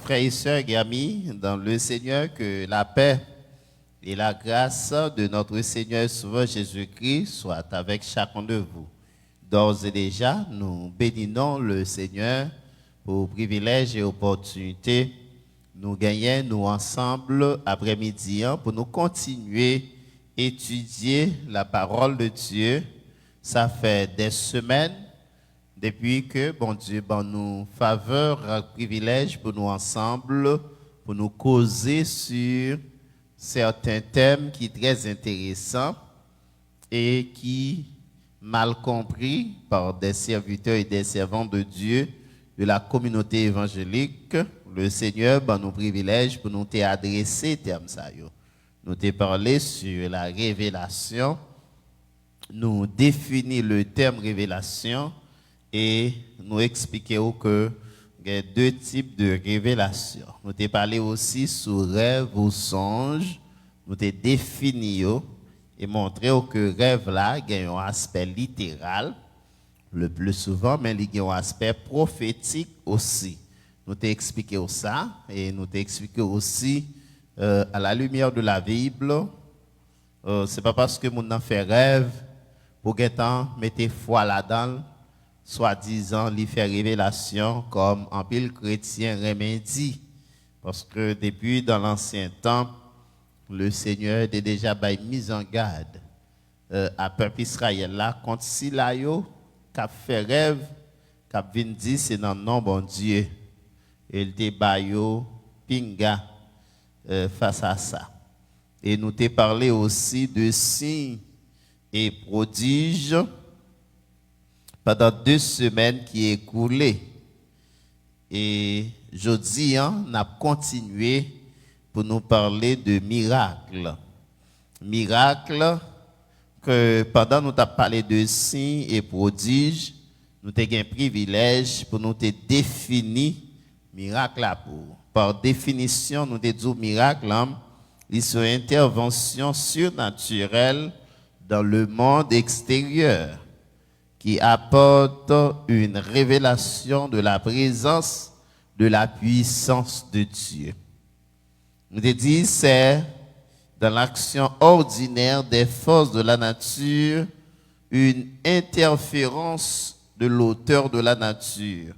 Frères et sœurs et amis, dans le Seigneur, que la paix et la grâce de notre Seigneur et Sauveur Jésus-Christ soient avec chacun de vous. D'ores et déjà, nous bénissons le Seigneur pour privilège et opportunité. Nous gagnons, nous ensemble, après-midi, pour nous continuer à étudier la parole de Dieu. Ça fait des semaines depuis que, bon Dieu, nous faveur, privilège pour nous ensemble, pour nous causer sur certains thèmes qui sont très intéressants et qui, mal compris par des serviteurs et des servants de Dieu de la communauté évangélique, le Seigneur nous privilège pour nous adresser thème ça. Nous te parlé sur la révélation, nous définir le terme révélation et nous expliquer que il y a deux types de révélations. Nous te parlé aussi sur rêve ou songe, nous te défini et montrer que rêve là a un aspect littéral le plus souvent, mais il y a un aspect prophétique aussi. Nous t'ai expliqué ça et nous t'ai expliqué aussi à la lumière de la Bible. C'est pas parce que mon fait rêve pour qu'étant mettez foi là-dedans, soi-disant lui fait révélation comme en pile chrétien remédie, parce que depuis dans l'ancien temps, le Seigneur était déjà mis en garde à peuple Israël là contre si là yo qu'a fait rêve, qu'a vinn dit c'est dans le nom bon Dieu. Il te bayo pinga face à ça. Et nous t'ai parlé aussi de signes et prodiges pendant 2 semaines qui écoulées. Et jeudi, on a continué pour nous parler de miracles. Miracles que pendant nous t'avons parlé de signes et prodiges, nous avons un privilège pour nous te définir miracle là pour. Par définition, nous te disons miracle, ils sont interventions surnaturelles dans le monde extérieur qui apportent une révélation de la présence, de la puissance de Dieu. Nous te disons c'est dans l'action ordinaire des forces de la nature, une interférence de l'auteur de la nature.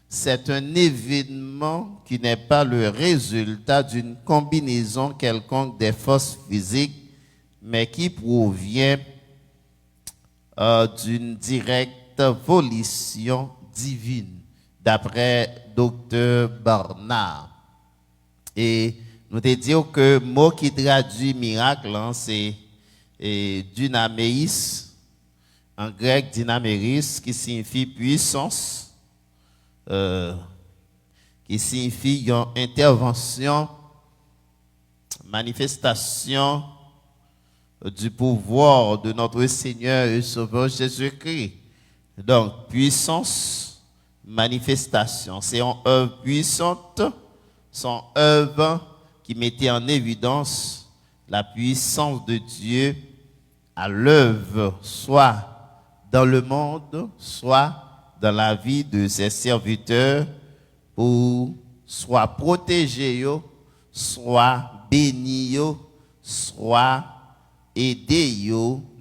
C'est un événement qui n'est pas le résultat d'une combinaison quelconque des forces physiques, mais qui provient d'une directe volition divine, d'après Dr. Barnard. Et nous te disons que le mot qui traduit miracle, c'est dynameis, en grec dynameris, qui signifie puissance, qui signifie une intervention, manifestation du pouvoir de notre Seigneur et Sauveur Jésus-Christ. Donc, puissance, manifestation. C'est une œuvre puissante, son œuvre qui mettait en évidence la puissance de Dieu à l'œuvre, soit dans le monde, soit dans la vie de ses serviteurs, pour soit protéger, soit bénir, soit aider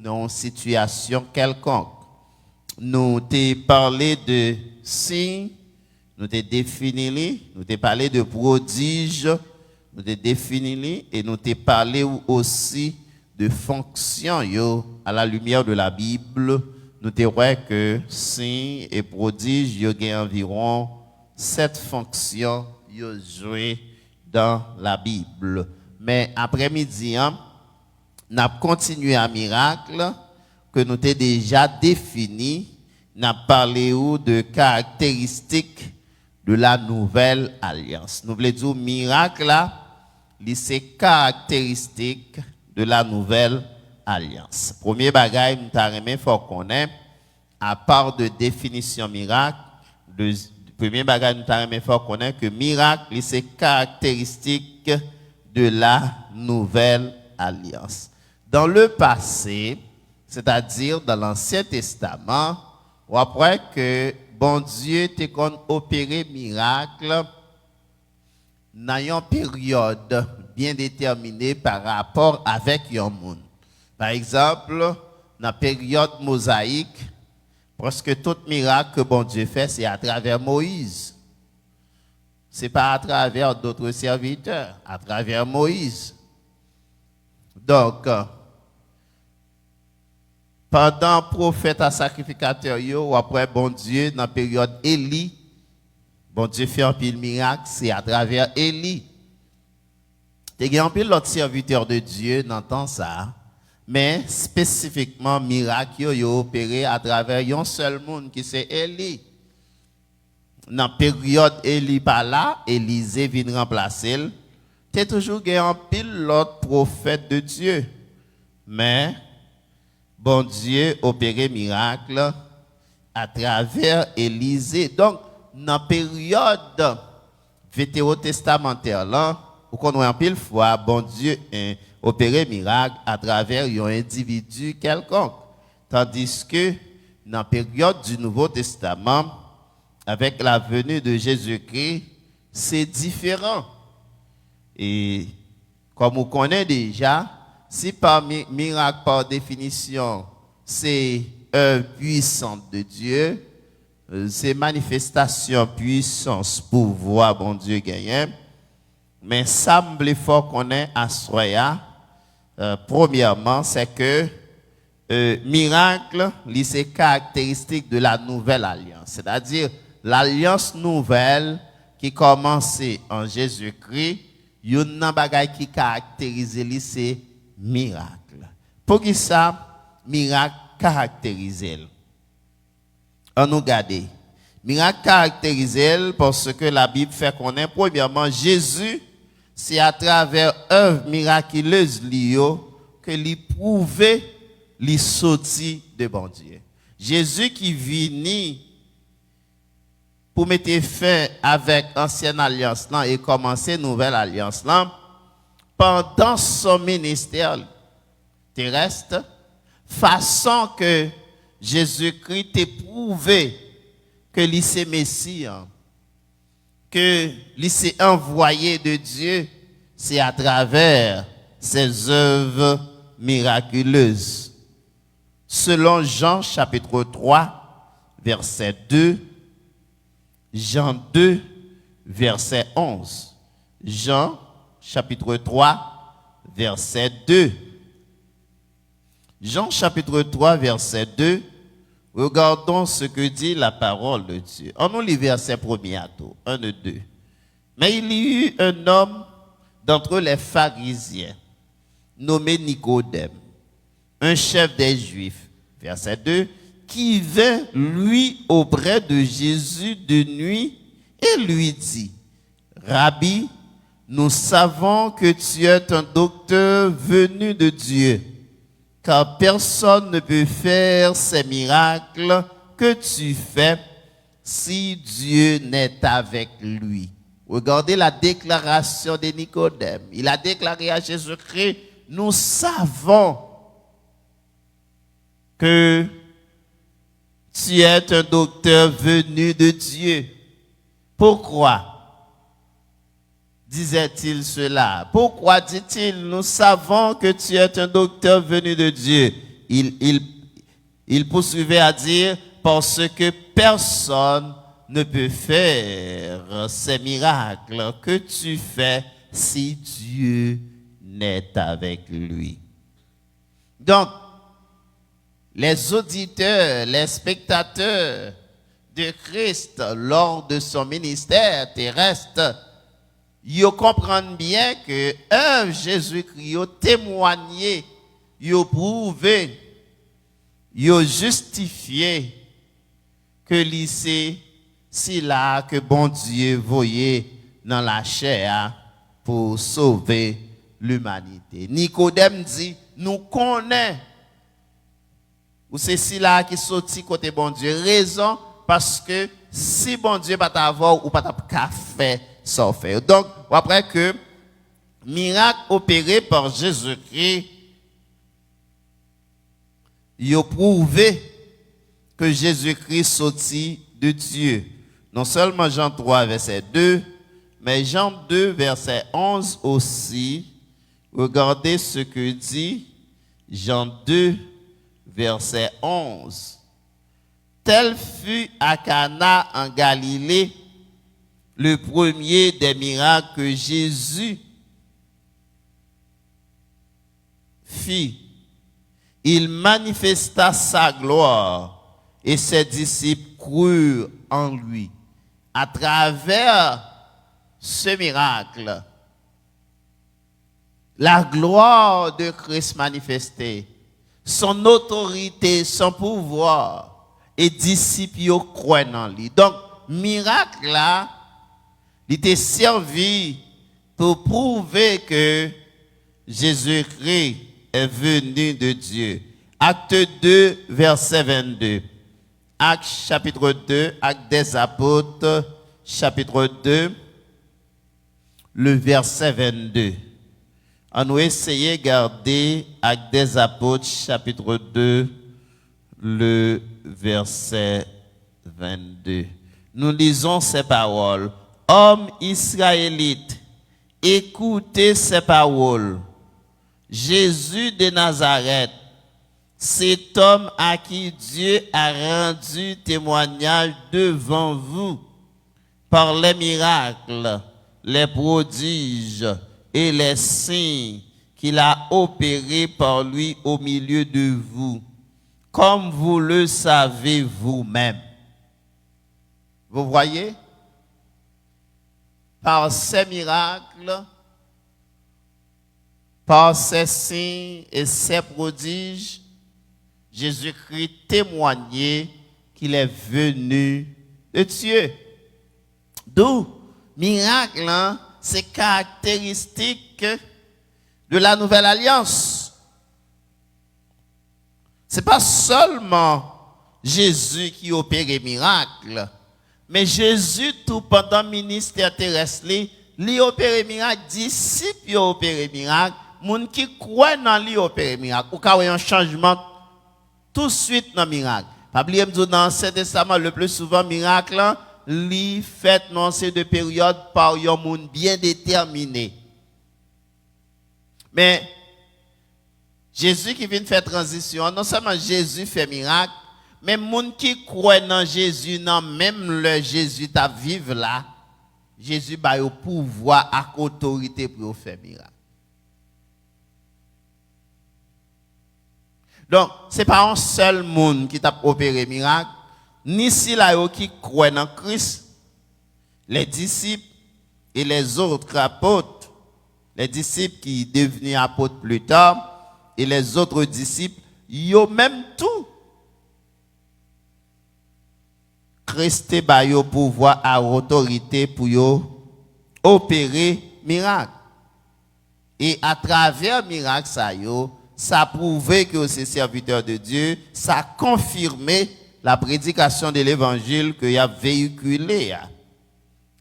dans une situation quelconque. Nous t'ai parlé de signes, nous t'ai défini, nous t'ai parlé de prodiges, nous t'ai défini et nous t'ai parlé aussi de fonctions à la lumière de la Bible. Nous t'ai dit que signes et prodiges, il y a environ 7 fonctions jouées dans la Bible. Mais après-midi, nous avons continué un miracle que nous t'ai déjà défini. Nous avons parlé de caractéristiques de la nouvelle alliance. Nous voulons dire miracle là, c'est caractéristiques de la nouvelle alliance. Premier bagage, nous t'avons faut connaître, à part de définition miracle, le premier bagage, nous t'avons faut connaître que miracle, c'est caractéristique de la nouvelle alliance. Dans le passé, c'est-à-dire dans l'Ancien Testament, on apprend que bon Dieu t'a opéré miracle dans une période bien déterminée par rapport avec un monde. Par exemple, dans la période mosaïque, presque tout miracle que bon Dieu fait, c'est à travers Moïse. Ce n'est pas à travers d'autres serviteurs, à travers Moïse. Donc, pendant prophète à sacrificateur, ou après bon Dieu, dans la période Élie, bon Dieu fait un pile miracle, c'est à travers Élie. Il y a un pile l'autre serviteur de Dieu dans le temps ça, mais spécifiquement, miracle, il a opéré à travers un seul monde qui c'est Élie. Dans la période Élie pas là, Élisée vient remplacer. Tu as toujours un pile l'autre prophète de Dieu. Mais, bon Dieu opéré miracle à travers Élisée. Donc, dans la période vétérotestamentaire, là, où on a un pile fois, bon Dieu opéré miracle à travers un individu quelconque. Tandis que, dans la période du Nouveau Testament, avec la venue de Jésus-Christ, c'est différent. Et comme on connaît déjà, si par miracle par définition, c'est œuvre puissante de Dieu, c'est manifestation, puissance, pouvoir, bon Dieu gagne. Mais ça me fort qu'on est à Soya. Premièrement, c'est que miracle, c'est caractéristique de la nouvelle alliance. C'est-à-dire, l'alliance nouvelle qui commençait en Jésus-Christ, il y a un bagage qui caractérise c'est miracle. Pour qui ça, miracle caractérise. On nous garde. Miracle caractérise parce que la Bible fait qu'on est premièrement Jésus, c'est à travers œuvre miraculeuse que lui prouvait les sorties de bon Dieu. Jésus qui vient pour mettre fin avec l'ancienne alliance là et commencer nouvelle alliance là, pendant son ministère terrestre, façon que Jésus-Christ t'ait prouvé que lui c'est Messie, que lui c'est envoyé de Dieu, c'est à travers ses œuvres miraculeuses. Selon Jean chapitre 3, verset 2, Jean 2, verset 11. Jean, chapitre 3, verset 2. Jean, chapitre 3, verset 2. Regardons ce que dit la parole de Dieu. On nous lit verset premier à tout, 1 et 2. Mais il y eut un homme d'entre les pharisiens, nommé Nicodème, un chef des Juifs, verset 2, qui vint, lui, auprès de Jésus de nuit et lui dit, Rabbi, nous savons que tu es un docteur venu de Dieu, car personne ne peut faire ces miracles que tu fais si Dieu n'est avec lui. Regardez la déclaration de Nicodème. Il a déclaré à Jésus-Christ, nous savons que tu es un docteur venu de Dieu. Pourquoi disait-il cela? Pourquoi dit-il, nous savons que tu es un docteur venu de Dieu? Il poursuivait à dire, parce que personne ne peut faire ces miracles que tu fais si Dieu n'est avec lui. Donc, les auditeurs, les spectateurs de Christ lors de son ministère terrestre, ils comprennent bien que Jésus-Christ a témoigné, il a prouvé, il a justifié que c'est si là que bon Dieu voyait dans la chair pour sauver l'humanité. Nicodème dit, nous connaissons. Ou c'est si là qui sorti côté bon Dieu. Raison parce que si bon Dieu pas t'avoir ou pas t'avoir fait ça faire. Donc après que miracle opéré par Jésus-Christ, il a prouvé que Jésus-Christ sorti de Dieu. Non seulement Jean 3 verset 2, mais Jean 2, verset 11 aussi. Regardez ce que dit Jean 2, verset 11. Tel fut à Cana en Galilée le premier des miracles que Jésus fit. Il manifesta sa gloire et ses disciples crurent en lui. À travers ce miracle, la gloire de Christ manifestée, son autorité, son pouvoir, et disciples croient en lui. Donc, miracle là, il était servi pour prouver que Jésus-Christ est venu de Dieu. Acte 2, verset 22. Acte chapitre 2, Acte des Apôtres, chapitre 2, le verset 22. On va essayer de garder Acte des Apôtres, chapitre 2, le verset 22. Nous lisons ces paroles. Hommes israélites, écoutez ces paroles. Jésus de Nazareth, cet homme à qui Dieu a rendu témoignage devant vous par les miracles, les prodiges et les signes qu'il a opérés par lui au milieu de vous, comme vous le savez vous-même. Vous voyez? Par ces miracles, par ces signes et ces prodiges, Jésus-Christ témoignait qu'il est venu de Dieu. D'où, miracle, c'est caractéristique de la nouvelle alliance. Ce n'est pas seulement Jésus qui opère miracle, mais Jésus, tout pendant le ministère terrestre, il opère miracle, disciples opère miracle, les gens qui croient dans lui opère miracle. Ou qu'il y a un changement tout de suite dans le miracle. Pas oublier dans l'Ancien Testament, le plus souvent, miracle, il fait dans ces deux périodes par un monde bien déterminé. Mais Jésus qui vient faire transition, non seulement Jésus fait miracle, mais les gens qui croient dans Jésus, non, même le Jésus qui vivre là, Jésus a le pouvoir et l'autorité pour faire miracle. Donc, ce n'est pas un seul monde qui t'a opéré miracle, ni si là qui croient dans Christ, les disciples et les autres apôtres, les disciples qui devenaient apôtres plus tard, et les autres disciples, ils ont même tout. Christ a le pouvoir à autorité pour opérer miracle. Et à travers miracle, ça a prouvé que c'est serviteur de Dieu, ça a confirmé la prédication de l'évangile qu'il a véhiculé.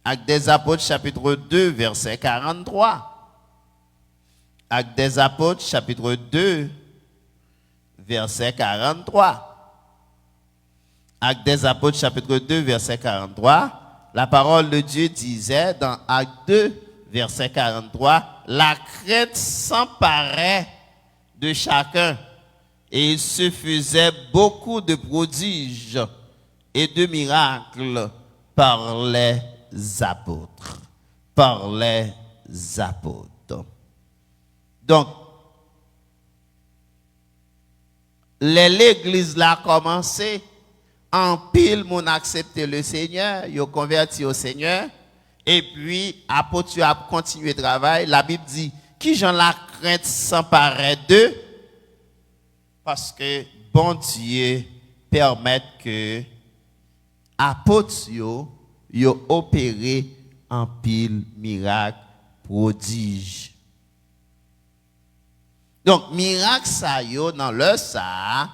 Actes des Apôtres, chapitre 2, verset 43. Actes des Apôtres, chapitre 2, verset 43. Actes des Apôtres, chapitre 2, verset 43. La parole de Dieu disait dans Actes 2, verset 43, la crainte s'emparait de chacun et il se faisait beaucoup de prodiges et de miracles par les apôtres. Par les apôtres. Donc, l'église l'a commencé, en pile, mon accepté le Seigneur, ils ont converti au Seigneur, et puis, apôtre a continué le travail. La Bible dit, qui j'en la crainte s'emparait d'eux, parce que bon Dieu permet que apôtres yo opéré en pile miracle prodige. Donc miracle ça yo dans le ça,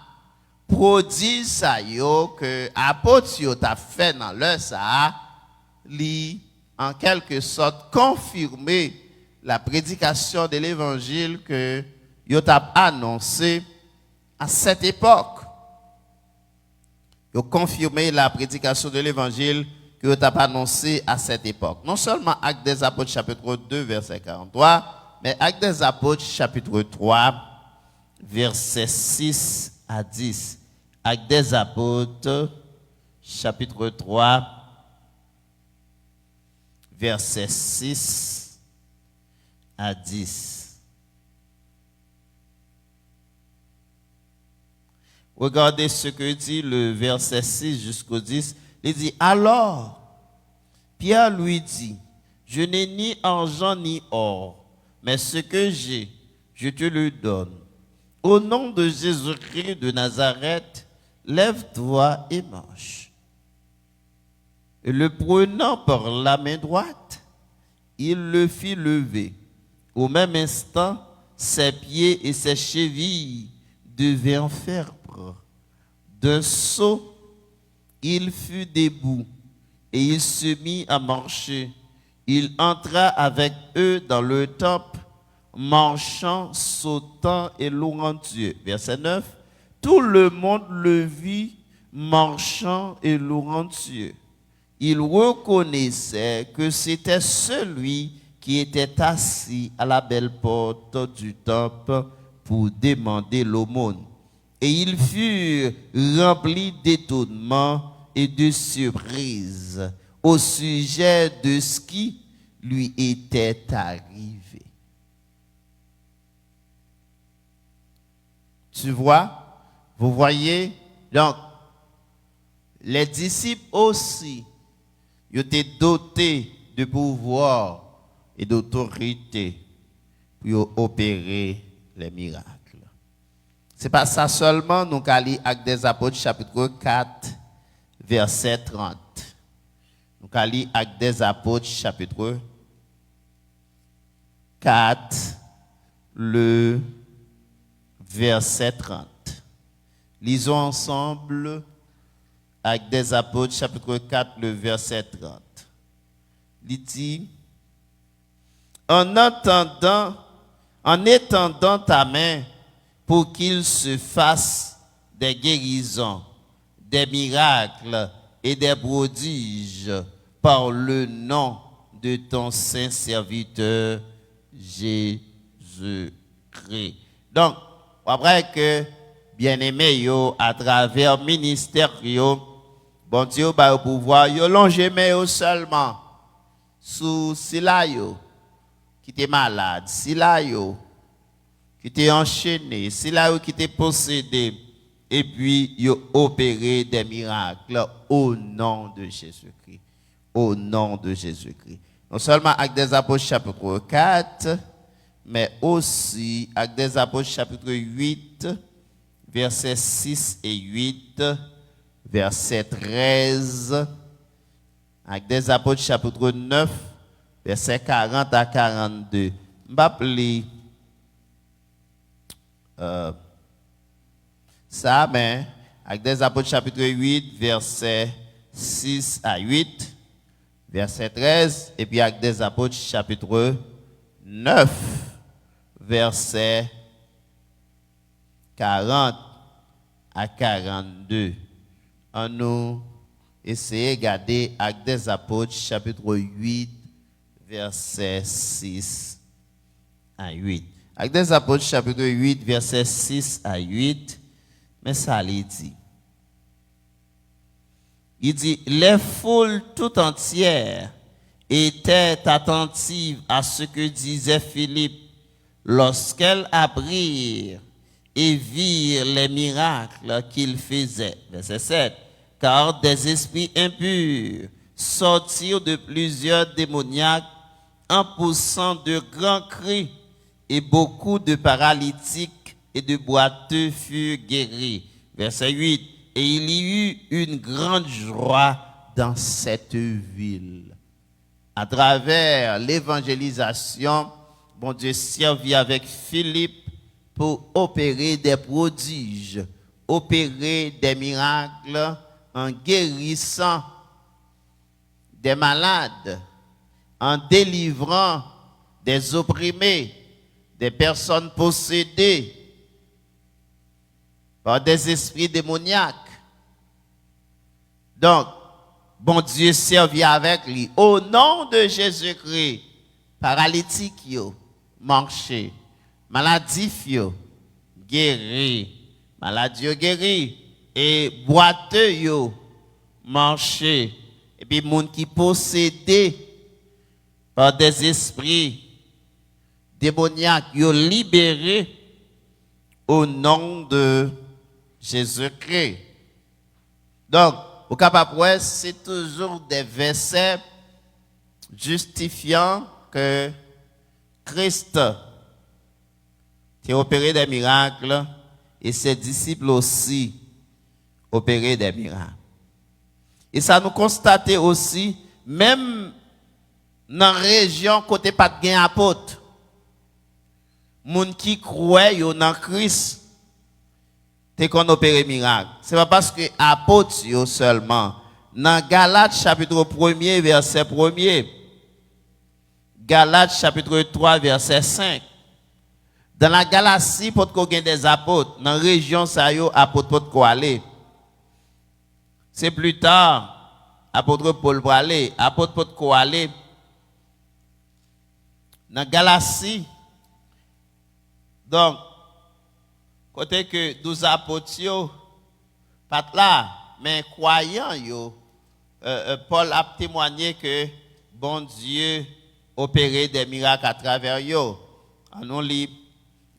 prodige ça yo que apôtres yo t'a fait dans le ça, li en quelque sorte confirmer la prédication de l'évangile que yo t'a annoncé à cette époque. Yo confirmé la prédication de l'évangile que tu as annoncé à cette époque. Non seulement Actes des Apôtres chapitre 2 verset 43, mais Actes des Apôtres chapitre 3 verset 6 à 10. Actes des Apôtres chapitre 3 verset 6 à 10. Regardez ce que dit le verset 6 jusqu'au 10. Il dit, alors, Pierre lui dit, je n'ai ni argent ni or, mais ce que j'ai, je te le donne. Au nom de Jésus-Christ de Nazareth, lève-toi et marche. Et le prenant par la main droite, il le fit lever. Au même instant, ses pieds et ses chevilles devinrent fermes. D'un saut, il fut debout et il se mit à marcher. Il entra avec eux dans le temple, marchant, sautant et louant Dieu. Verset 9. Tout le monde le vit marchant et louant Dieu. Il reconnaissait que c'était celui qui était assis à la belle porte du temple pour demander l'aumône. Et ils furent remplis d'étonnement et de surprise au sujet de ce qui lui était arrivé. Tu vois, vous voyez, donc, les disciples aussi, ils étaient dotés de pouvoir et d'autorité pour opérer les miracles. Ce n'est pas ça seulement, nous allons lire Actes des Apôtres, chapitre 4, verset 30. Nous allons lire Actes des Apôtres, chapitre 4, le verset 30. Lisons ensemble Actes des Apôtres, chapitre 4, le verset 30. Il dit, en étendant ta main pour qu'il se fasse des guérisons, des miracles et des prodiges par le nom de ton saint serviteur Jésus-Christ. Donc, après que, bien-aimé, à travers le ministère, bon Dieu, va pouvoir, yo longer mais seulement sous sila yo qui était malade, sila yo qui était enchaîné, sila yo qui était possédé, et puis yo opéré des miracles au nom de Jésus-Christ. Au nom de Jésus-Christ. Non seulement Actes des Apôtres chapitre 4, mais aussi Actes des Apôtres chapitre 8, versets 6 et 8, verset 13, Actes des Apôtres chapitre 9, verset 40 à 42. Je vais appeler ça, mais Actes des Apôtres chapitre 8, verset 6 à 8, verset 13, et puis Actes des Apôtres chapitre 9, verset 40 à 42. On nous essayer de regarder Actes des Apôtres, chapitre 8, verset 6 à 8. Actes des Apôtres, chapitre 8, verset 6 à 8, mais ça il dit. Il dit, les foules tout entières étaient attentives à ce que disait Philippe lorsqu'elles apprirent et virent les miracles qu'il faisait. Verset 7. Car des esprits impurs sortirent de plusieurs démoniaques en poussant de grands cris, et beaucoup de paralytiques et de boiteux furent guéris. Verset 8. Et il y eut une grande joie dans cette ville. À travers l'évangélisation, bon Dieu servit avec Philippe pour opérer des prodiges, opérer des miracles en guérissant des malades, en délivrant des opprimés, des personnes possédées par des esprits démoniaques. Donc, bon Dieu servi avec lui. Au nom de Jésus-Christ, paralytique yo, marché, maladif yo, guéri, maladie yo guéri, et boiteux yo, marché, et puis moun qui possédé par des esprits démoniaques, yo libéré au nom de Jésus-Christ. Donc, au capable, c'est toujours des versets justifiant que Christ a opéré des miracles et ses disciples aussi opéré des miracles. Et ça nous constate aussi, même dans la région côté pas de gain apôtre, moun qui croient dans Christ, t'es qu'on opère miracle. C'est pas parce que apôtre yo seulement. Dans Galates chapitre 1er verset 1er. Galates chapitre 3 verset 5. Dans la Galatie pour qu'on gagne des apôtres, dans la région ça yo apôtre pour qu'on aller. C'est plus tard apôtre Paul pour aller, apôtre pour qu'on aller. Dans Galatie, donc côté que 12 apôtres yo pas là, mais croyants yo, Paul a témoigné que bon Dieu opérait des miracles à travers yo. On lit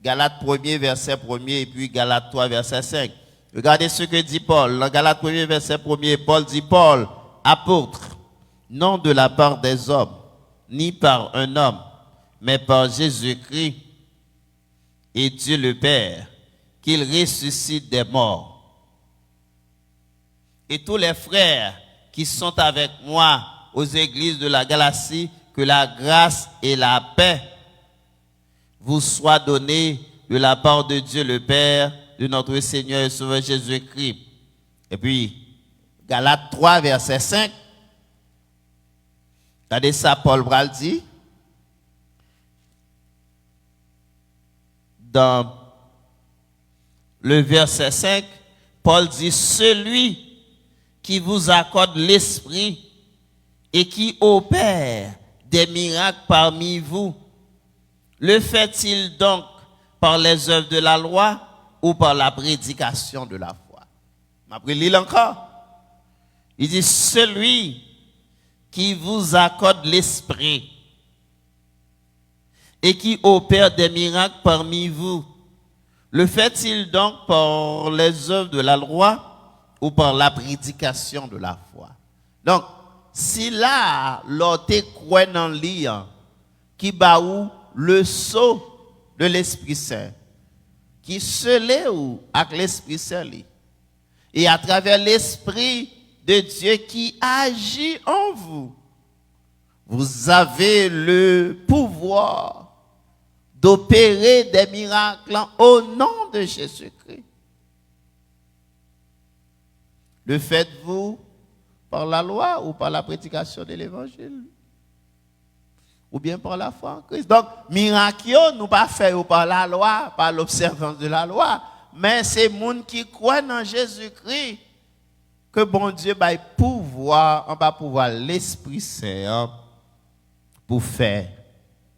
Galates 1er verset 1er et puis Galates 3 verset 5. Regardez ce que dit Paul. Dans Galates 1er verset 1er, Paul dit Paul, apôtre, non de la part des hommes, ni par un homme, mais par Jésus-Christ et Dieu le Père, qu'il ressuscite des morts. Et tous les frères qui sont avec moi aux églises de la Galatie, que la grâce et la paix vous soient données de la part de Dieu le Père, de notre Seigneur et Sauveur Jésus-Christ. Et puis, Galates 3, verset 5. Regardez ça, Paul Bral dit. Dans le verset 5, Paul dit, celui qui vous accorde l'esprit et qui opère des miracles parmi vous, le fait-il donc par les œuvres de la loi ou par la prédication de la foi? Après, lis encore. Il dit, celui qui vous accorde l'esprit et qui opère des miracles parmi vous, le fait-il donc par les œuvres de la loi ou par la prédication de la foi? Donc, si là, l'autre croit dans l'IA, qui baou le sceau de l'Esprit Saint, qui scellé ou avec l'Esprit Saint, et à travers l'Esprit de Dieu qui agit en vous, vous avez le pouvoir d'opérer des miracles au nom de Jésus-Christ. Le faites-vous par la loi ou par la prédication de l'évangile? Ou bien par la foi en Christ? Donc, miracle, nous pas fait par la loi, par l'observance de la loi, mais c'est les gens qui croient dans Jésus-Christ que bon Dieu va pouvoir, on va pouvoir l'Esprit Saint pour faire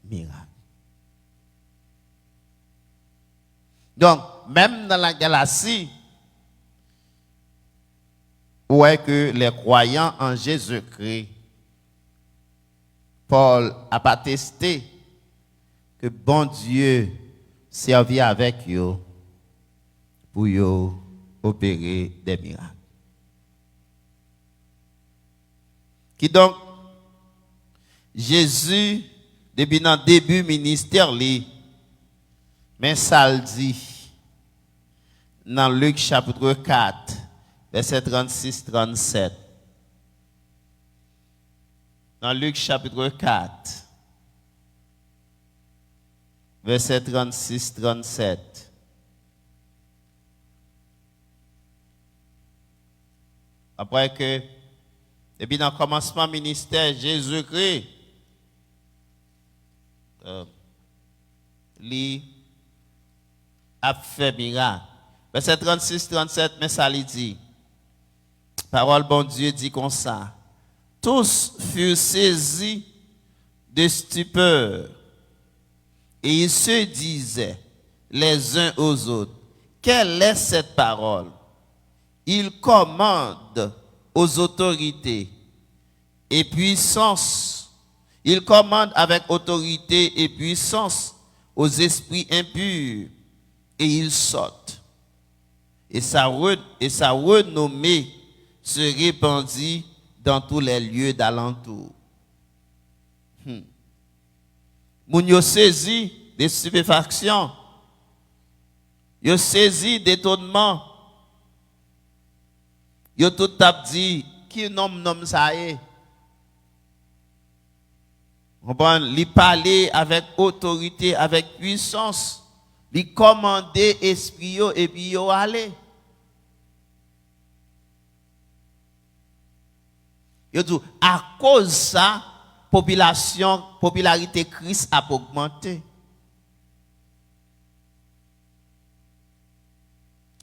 miracle. Donc, même dans la Galatie, où est que les croyants en Jésus-Christ, Paul a attesté que bon Dieu servit avec eux pour eux opérer des miracles. Qui donc, Jésus, depuis dans le début ministère, mais ça le dit dans Luc chapitre 4, verset 36-37. Dans Luc chapitre 4, verset 36-37. Après que, depuis dans le commencement ministère, Jésus-Christ, lui a fait miracle. Verset 36-37, mais ça lui dit, parole bon Dieu dit comme ça. tous furent saisis de stupeur et ils se disaient les uns aux autres, quelle est cette parole? Il commande aux autorités et puissance. Il commande avec autorité et puissance aux esprits impurs et ils sortent. Et sa renommée se répandit dans tous les lieux d'alentour. Moun yo saisi de stupéfaction, yo saisi d'étonnement, yo tout tap dit, qui nom ça est? Li parler avec autorité, avec puissance, li commander esprit yo et puis yo aller. Yo dit à cause ça popularité Christ a augmenté.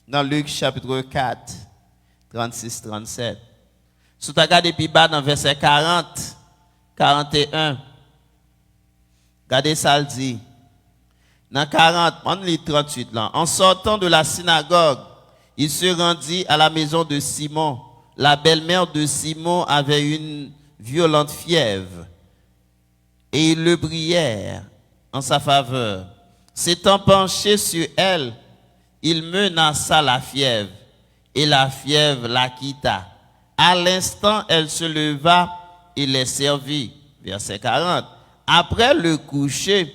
Dans Luc chapitre 4, 36-37. Si tu regardes plus bas dans verset 40, 41, regardez ça le dit. Dans 40, on lit 38 là. En sortant de la synagogue, il se rendit à la maison de Simon. La belle-mère de Simon avait une violente fièvre. Et ils le prièrent en sa faveur. S'étant penché sur elle, il menaça la fièvre, et la fièvre la quitta. À l'instant, elle se leva et les servit. Verset 40. Après le coucher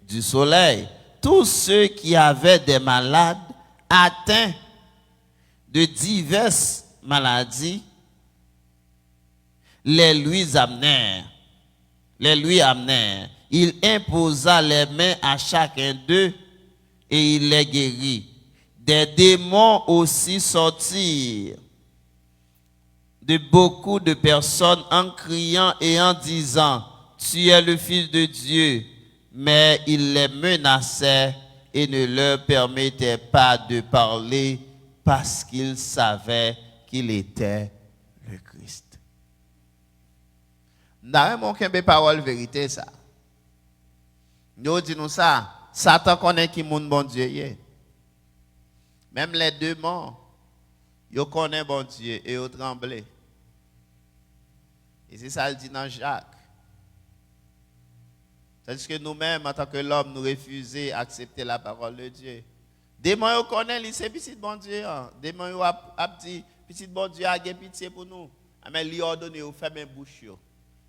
du soleil, tous ceux qui avaient des malades atteints de diverses maladies les lui amenèrent. Il imposa les mains à chacun d'eux et il les guérit. Des démons aussi sortirent de beaucoup de personnes en criant et en disant, tu es le Fils de Dieu. Mais il les menaçait et ne leur permettait pas de parler parce qu'ils savaient qu'il était le Christ. Nous avons parole vérité ça. Nous disons ça, Satan connaît qui monde bon Dieu est. Même les démons, ils connaissent bon Dieu et ils tremblent. Et c'est ça le dit dans Jacques. C'est-à-dire que nous-mêmes, en tant que l'homme, nous refusons d'accepter la parole de Dieu. Démons, ils connaissent, c'est petit bon Dieu. Démons, ils dit, petit bon Dieu a pitié pour nous. Mais ils ordonnent de fermer la bouche.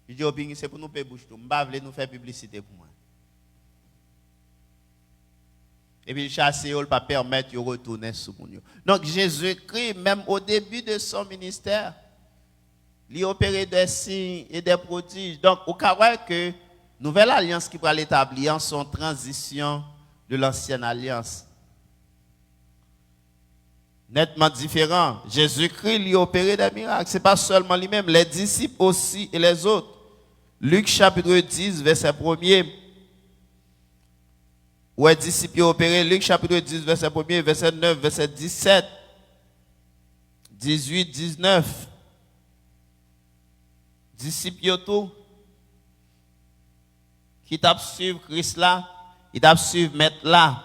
Il dit, c'est pour nous faire bouche. Je ne veux nous faire publicité pour moi. Et puis, chasser, il ne pas permettre de retourner sur nous. Donc, Jésus-Christ, même au début de son ministère, il a opéré des signes et des prodiges. Donc, au cas que nouvelle alliance qui va l'établir en son transition de l'ancienne alliance. Nettement différent. Jésus-Christ lui a opéré des miracles. Ce n'est pas seulement lui-même, les disciples aussi et les autres. Luc chapitre 10, verset 1er. Où est disciple opéré? Luc chapitre 10, verset 1er, verset 9, verset 17, 18, 19. Disciple tout. Qui t'a suivi Christ là, il t'a suivi mettre là.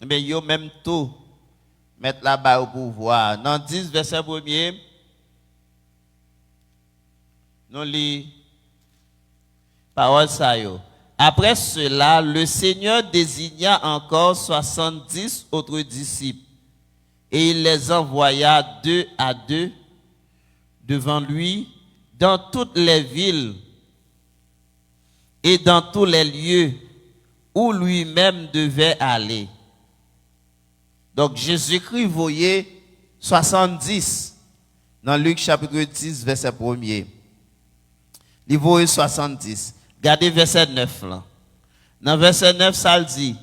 Mais yo même tout. Mettre là-bas au pouvoir. Dans 10, verset 1er, nous lisons parole ça yo. Après cela, le Seigneur désigna encore 70 autres disciples et il les envoya 2 à 2 devant lui dans toutes les villes et dans tous les lieux où lui-même devait aller. Donc Jésus-Christ voyait 70 dans Luc chapitre 10, verset 1er. Il voyait 70. Regardez verset 9 là. Dans verset 9, ça dit,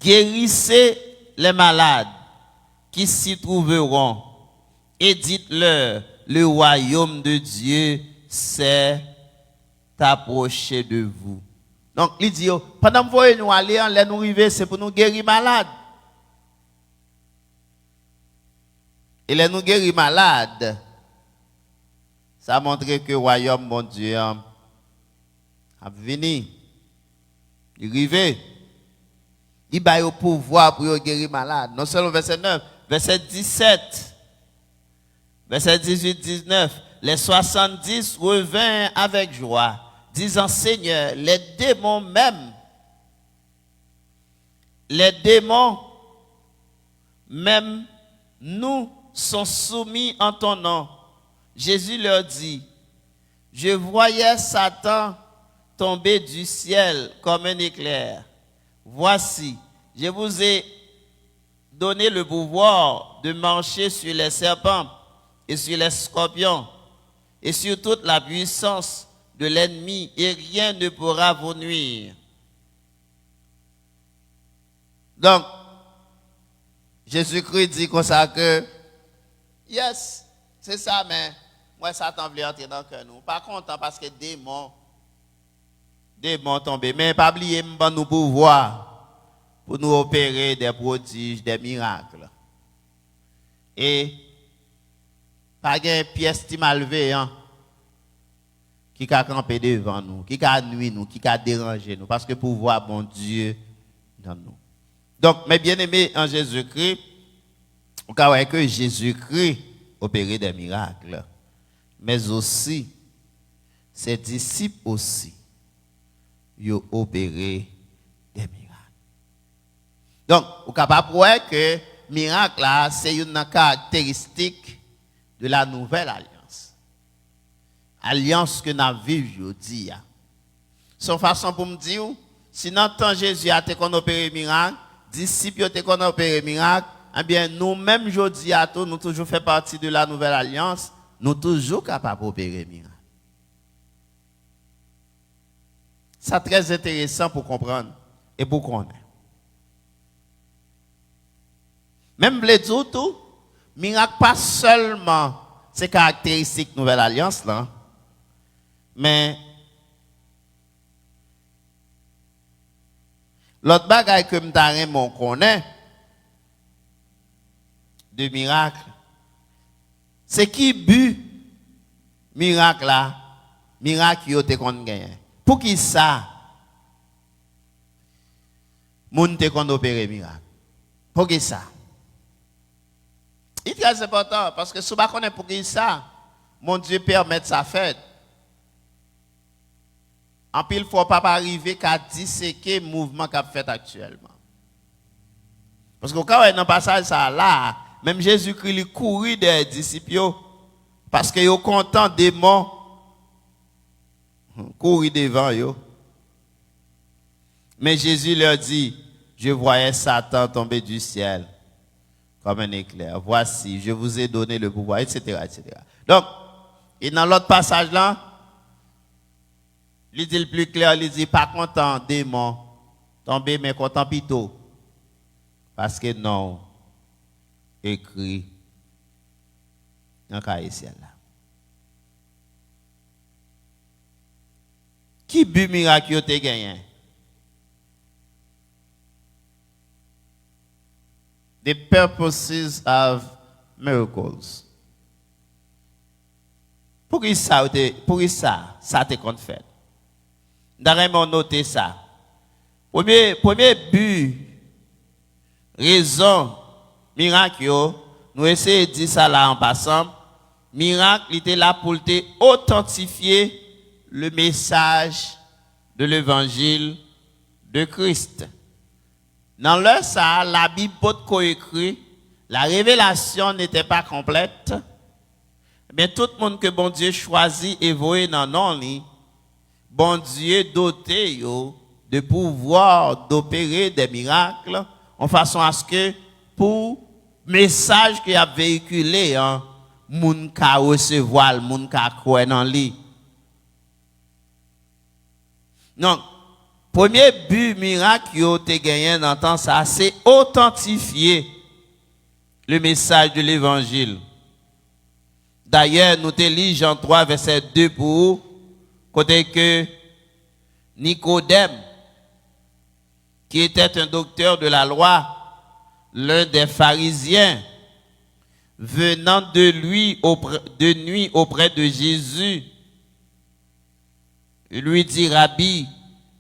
guérissez les malades qui s'y trouveront et dites-leur, le royaume de Dieu s'est approché de vous. Donc, il dit, pendant que vous voyez nous aller, nous arriver, c'est pour nous guérir malades. Et les nous guérir malades, Ça montre que le royaume, mon Dieu, a venu. Il arrive. Il a le pouvoir pour guérir malade. Non seulement verset 9, verset 17, verset 18, 19. Les 70 revinrent avec joie, disant Seigneur, les démons même nous sont soumis en ton nom. Jésus leur dit, je voyais Satan tomber du ciel comme un éclair. Voici, je vous ai donné le pouvoir de marcher sur les serpents et sur les scorpions et sur toute la puissance de l'ennemi, et rien ne pourra vous nuire. Donc, Jésus-Christ dit comme ça que, yes, c'est ça, mais moi, Satan voulait entrer dans le cœur nous. Pas content parce que démons tombés. Mais pas oublier, nous pouvoir pour nous opérer des prodiges, des miracles. Et pas de pièce qui m'a levé, hein, qui a campé devant nous, qui a nuit nous, qui a dérangé nous, parce que pouvoir, bon Dieu, dans nous. Donc, mes bien-aimés en Jésus-Christ, on voit que Jésus-Christ opérait des miracles, mais aussi, ses disciples aussi, ils ont opéré des miracles. Donc, on est capable de voir que miracle, c'est une caractéristique de la nouvelle alliance. Alliance que nous vivons aujourd'hui. Son façon pour me dire, si notre temps Jésus a été qu'on opère miracle, disciples ont été qu'on opère miracle, eh bien nous-mêmes aujourd'hui nous toujours fait partie de la nouvelle alliance, nous toujours capables d'opérer miracle. C'est très intéressant pour comprendre et pour connaître. Même les autres, miracle pas seulement ces caractéristiques de nouvelle alliance là, mais l'autre bagaille que m'tarem connaît de miracle, c'est qui but miracle là, miracle yo te kon gagné. Pour qui ça? Moun te kon opérer miracle. Pour qui ça? C'est très important parce que si vous ne connaissez pas pour qui ça, mon Dieu permet ça fait. En pile, il ne faut pas arriver qu'à disséquer le mouvement qu'a fait actuellement. Parce que quand on est dans le passage ça là, même Jésus-Christ il courit des disciples parce que sont contents des démons courir devant eux. Mais Jésus leur dit, je voyais Satan tomber du ciel comme un éclair. Voici, je vous ai donné le pouvoir, etc., etc. Donc, et dans l'autre passage là, il dit le plus clair, il dit, pas content, démon, tomber, mais content plutôt. Parce que non, écrit dans le cahier ciel là. Qui but miracle te gagné? The purposes of miracles. Pour ça te compte fait. D'ailleurs, noter ça. Premier but, raison, miracle, nous essayons de dire ça là en passant. Miracle était là pour te authentifier le message de l'évangile de Christ. Dans leur ça, la Bible pas coécrit, la révélation n'était pas complète. Mais tout le monde que bon Dieu choisit et voit dans non, bon Dieu doté de pouvoir d'opérer des miracles en façon à ce que pour message qu'il a véhiculé, moun ka recevoir, moun ka croire dans lui. Donc, premier but miracle que tu as gagné dans temps ça, c'est authentifier le message de l'évangile. D'ailleurs, nous te lisons Jean 3, verset 2 pour côté que Nicodème, qui était un docteur de la loi, l'un des pharisiens, venant de nuit auprès de Jésus, il lui dit, Rabbi,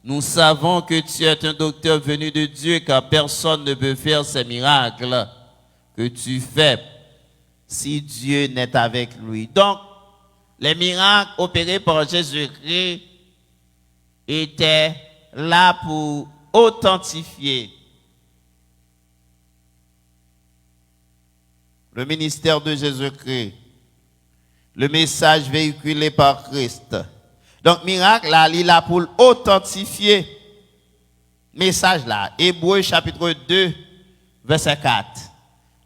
nous savons que tu es un docteur venu de Dieu, car personne ne peut faire ces miracles que tu fais si Dieu n'est avec lui. Donc, les miracles opérés par Jésus-Christ étaient là pour authentifier le ministère de Jésus-Christ, le message véhiculé par Christ. Donc, miracle, là, il est là pour authentifier le message là. Hébreux chapitre 2, verset 4.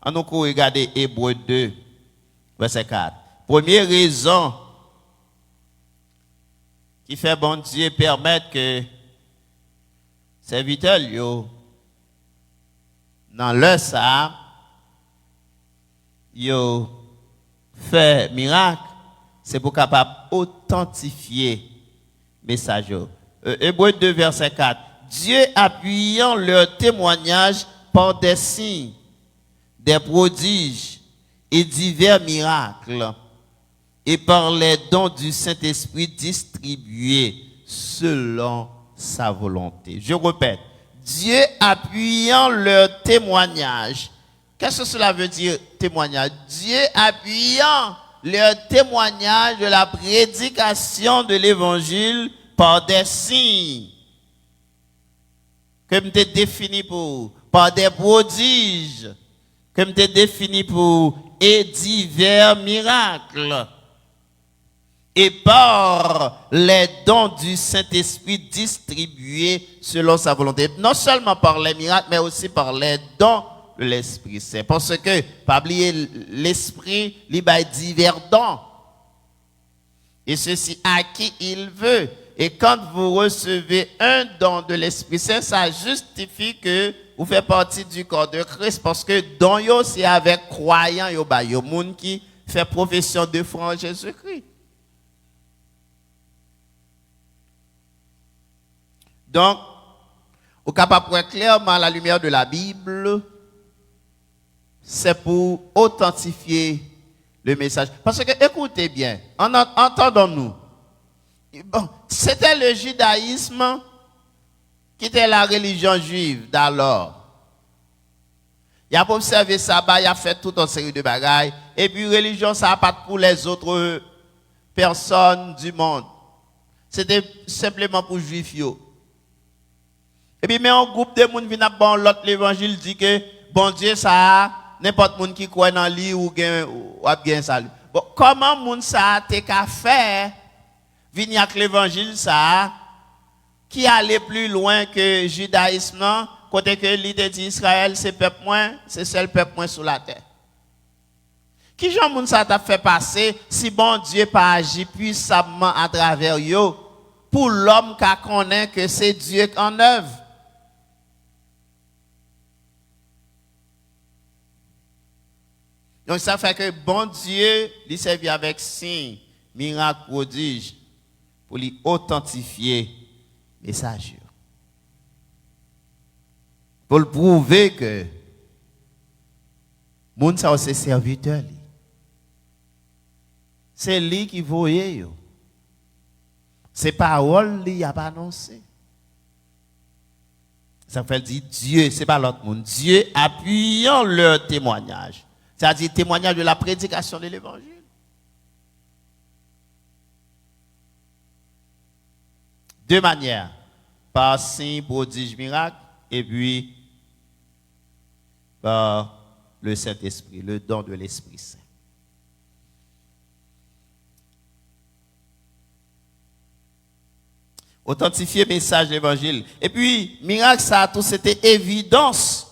On nous regarder Hébreux 2, verset 4. Première raison qui fait bon Dieu permettre que serviteurs, dans leur ça, yo fait miracle, c'est pour capable authentifier message. Hébreux 2 verset 4. Dieu appuyant leur témoignage par des signes, des prodiges et divers miracles, et par les dons du Saint-Esprit distribués selon sa volonté. Je répète, Dieu appuyant leur témoignage. Qu'est-ce que cela veut dire, témoignage? Dieu appuyant leur témoignage de la prédication de l'évangile par des signes, comme tu défini par des prodiges, comme tu défini et divers miracles, et par les dons du Saint-Esprit distribués selon sa volonté. Non seulement par les miracles, mais aussi par les dons de l'Esprit Saint. Parce que, pas oublier, l'Esprit, il a divers dons. Et ceci à qui il veut. Et quand vous recevez un don de l'Esprit Saint, ça justifie que vous faites partie du corps de Christ. Parce que don yo, c'est avec croyants, yo monde qui fait profession de foi en Jésus-Christ. Donc, au capable de voir clairement la lumière de la Bible, c'est pour authentifier le message. Parce que, écoutez bien, entendons-nous. Bon, c'était le judaïsme qui était la religion juive d'alors. Il a observé ça, il a fait toute une série de bagailles. Et puis, religion, ça n'a pas pour les autres personnes du monde. C'était simplement pour les juifs. Et puis, mais un groupe de monde vient bon l'autre l'évangile dit que bon Dieu ça n'importe monde qui croit dans lui ou a bien salut. Bon, comment monde ça te qu'a fait venir avec l'évangile ça qui allait plus loin que judaïsme côté que l'idée d'Israël c'est peuple moins, c'est seul peuple moins sur la terre. Qui Jean monde ça t'a fait passer si bon Dieu pas agi puissamment à travers yo pour l'homme qui connaît que c'est Dieu en œuvre. Donc ça fait que bon Dieu lui servit avec signes, miracles, prodiges pour lui authentifier le message. Pour le prouver que moun sa c'est serviteur. C'est lui qui voyait. Ces paroles lui a pas annoncé. Ça fait dire Dieu, c'est pas l'autre monde. Dieu appuyant leur témoignage. C'est-à-dire témoignage de la prédication de l'évangile. Deux manières. Par signe, prodige, miracle, et puis par le Saint-Esprit, le don de l'Esprit Saint. Authentifier le message de l'évangile. Et puis, miracle, ça a tout, c'était évidence.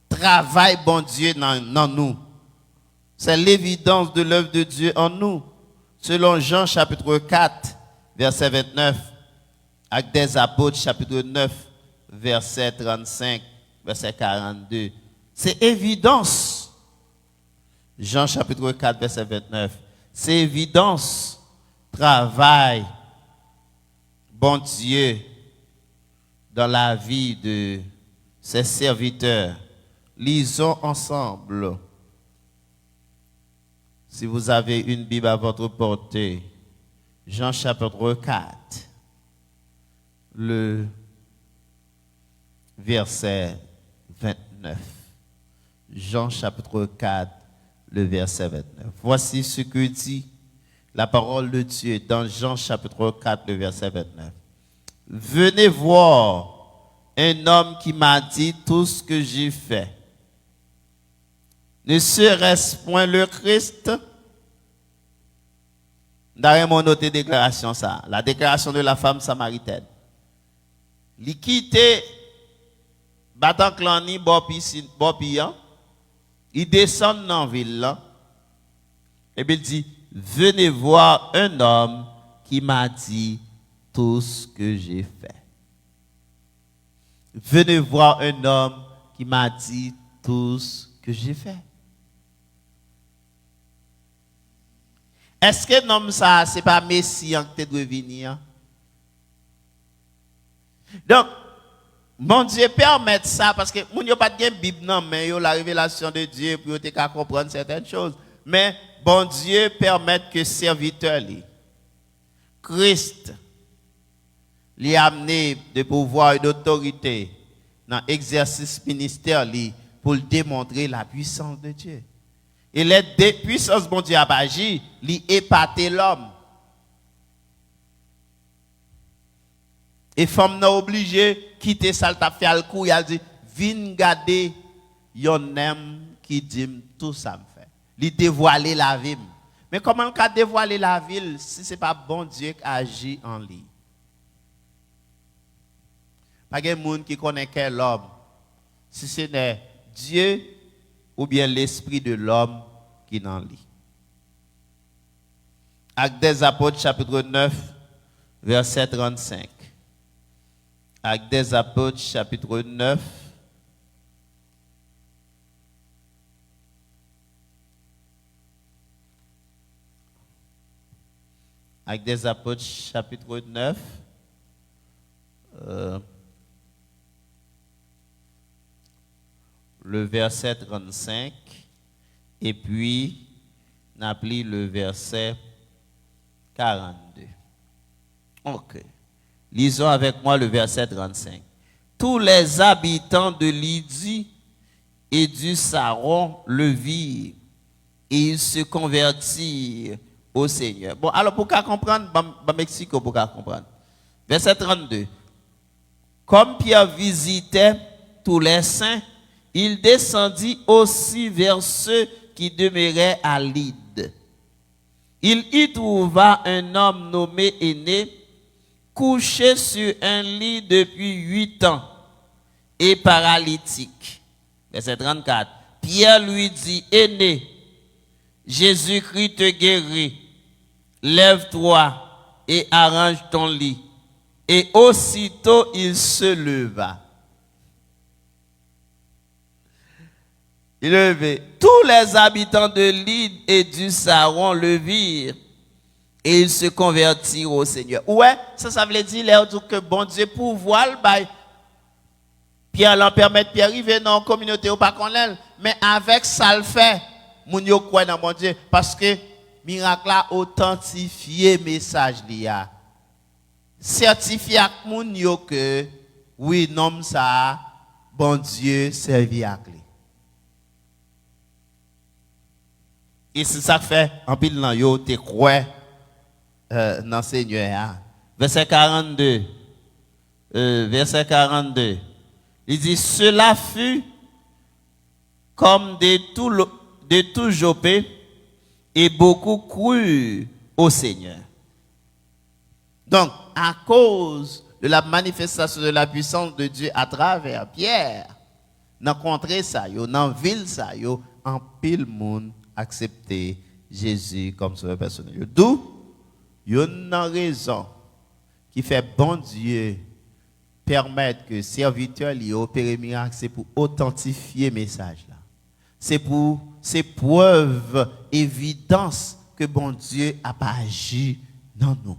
Travail, bon Dieu, dans nous. C'est l'évidence de l'œuvre de Dieu en nous. Selon Jean, chapitre 4, verset 29, Actes des Apôtres, chapitre 9, verset 35, verset 42. C'est évidence. Jean, chapitre 4, verset 29. C'est évidence. Travail, bon Dieu, dans la vie de ses serviteurs. Lisons ensemble Si vous avez une Bible à votre portée, Jean chapitre 4, le verset 29. Jean chapitre 4, le verset 29. Voici ce que dit la parole de Dieu dans Jean chapitre 4, le verset 29. Venez voir un homme qui m'a dit tout ce que j'ai fait. Ne serait-ce point le Christ? D'ailleurs, mon noté déclaration ça, la déclaration de la femme samaritaine. Il quitte Bataclani, Bopian, il descend dans la ville là, et puis il dit, venez voir un homme qui m'a dit tout ce que j'ai fait. Venez voir un homme qui m'a dit tout ce que j'ai fait. Est-ce que l'homme ça, c'est pas Messie qui doit venir? Donc, mon Dieu permet ça parce que moun yo pas de Bible non mais yo la révélation de Dieu pour te comprendre certaines choses. Mais bon Dieu permet que serviteur li Christ lui amené de pouvoir et d'autorité dans l'exercice ministère li pour démontrer la puissance de Dieu. Et les puissances bon Dieu a agi, li épater l'homme. Et femme n'a obligé quitter ça t'a fait le coup, il a dit vinn garder yon homme qui dit tout ça me fait. Li dévoiler la vie. Mais comment on peut dévoiler la ville si c'est pas bon Dieu qui agit en lui? Pas de monde qui connaît quel homme si ce n'est Dieu ou bien l'esprit de l'homme qui est en lui. Actes des Apôtres chapitre 9 verset 35. Actes des Apôtres, chapitre 9. Actes des Apôtres, chapitre 9. Le verset 35. Et puis, on appelle le verset 42. Ok. Lisons avec moi le verset 35. Tous les habitants de Lydie et du Saron le virent et ils se convertirent au Seigneur. Bon, alors pour qu'à comprendre, Mexique pour qu'à comprendre. Verset 32. Comme Pierre visitait tous les saints, il descendit aussi vers ceux qui demeuraient à Lyde. Il y trouva un homme nommé Aîné, couché sur un lit depuis 8 ans et paralytique. Verset 34. Pierre lui dit, Aîné, Jésus-Christ te guérit. Lève-toi et arrange ton lit. Et aussitôt il se leva. Il levait. Tous les habitants de Lyde et du Saron le virent. Et ils se convertirent au Seigneur. Ouais, ça veut dire que bon Dieu pouvoir Pierre l'en permet Pierre arriver dans la communauté ou pas connaître, mais avec ça le fait, moun yo croit dans bon Dieu parce que miracle a authentifié message liya. Certifié à moun yo que oui nom ça bon Dieu servi à lui. Et c'est ça que fait en pile nan yo te croit dans Seigneur. Verset 42. Verset 42. Il dit, cela fut comme de tout Jopé et beaucoup crurent au Seigneur. Donc, à cause de la manifestation de la puissance de Dieu à travers Pierre, dans contrée ça, dans ville ça, en pile monde accepté Jésus comme sauveur personnel. D'où il y a une raison qui fait bon Dieu permettre que serviteur lui opère miracle, c'est pour authentifier le message là. C'est preuve, évidence que bon Dieu a pas agi dans nous.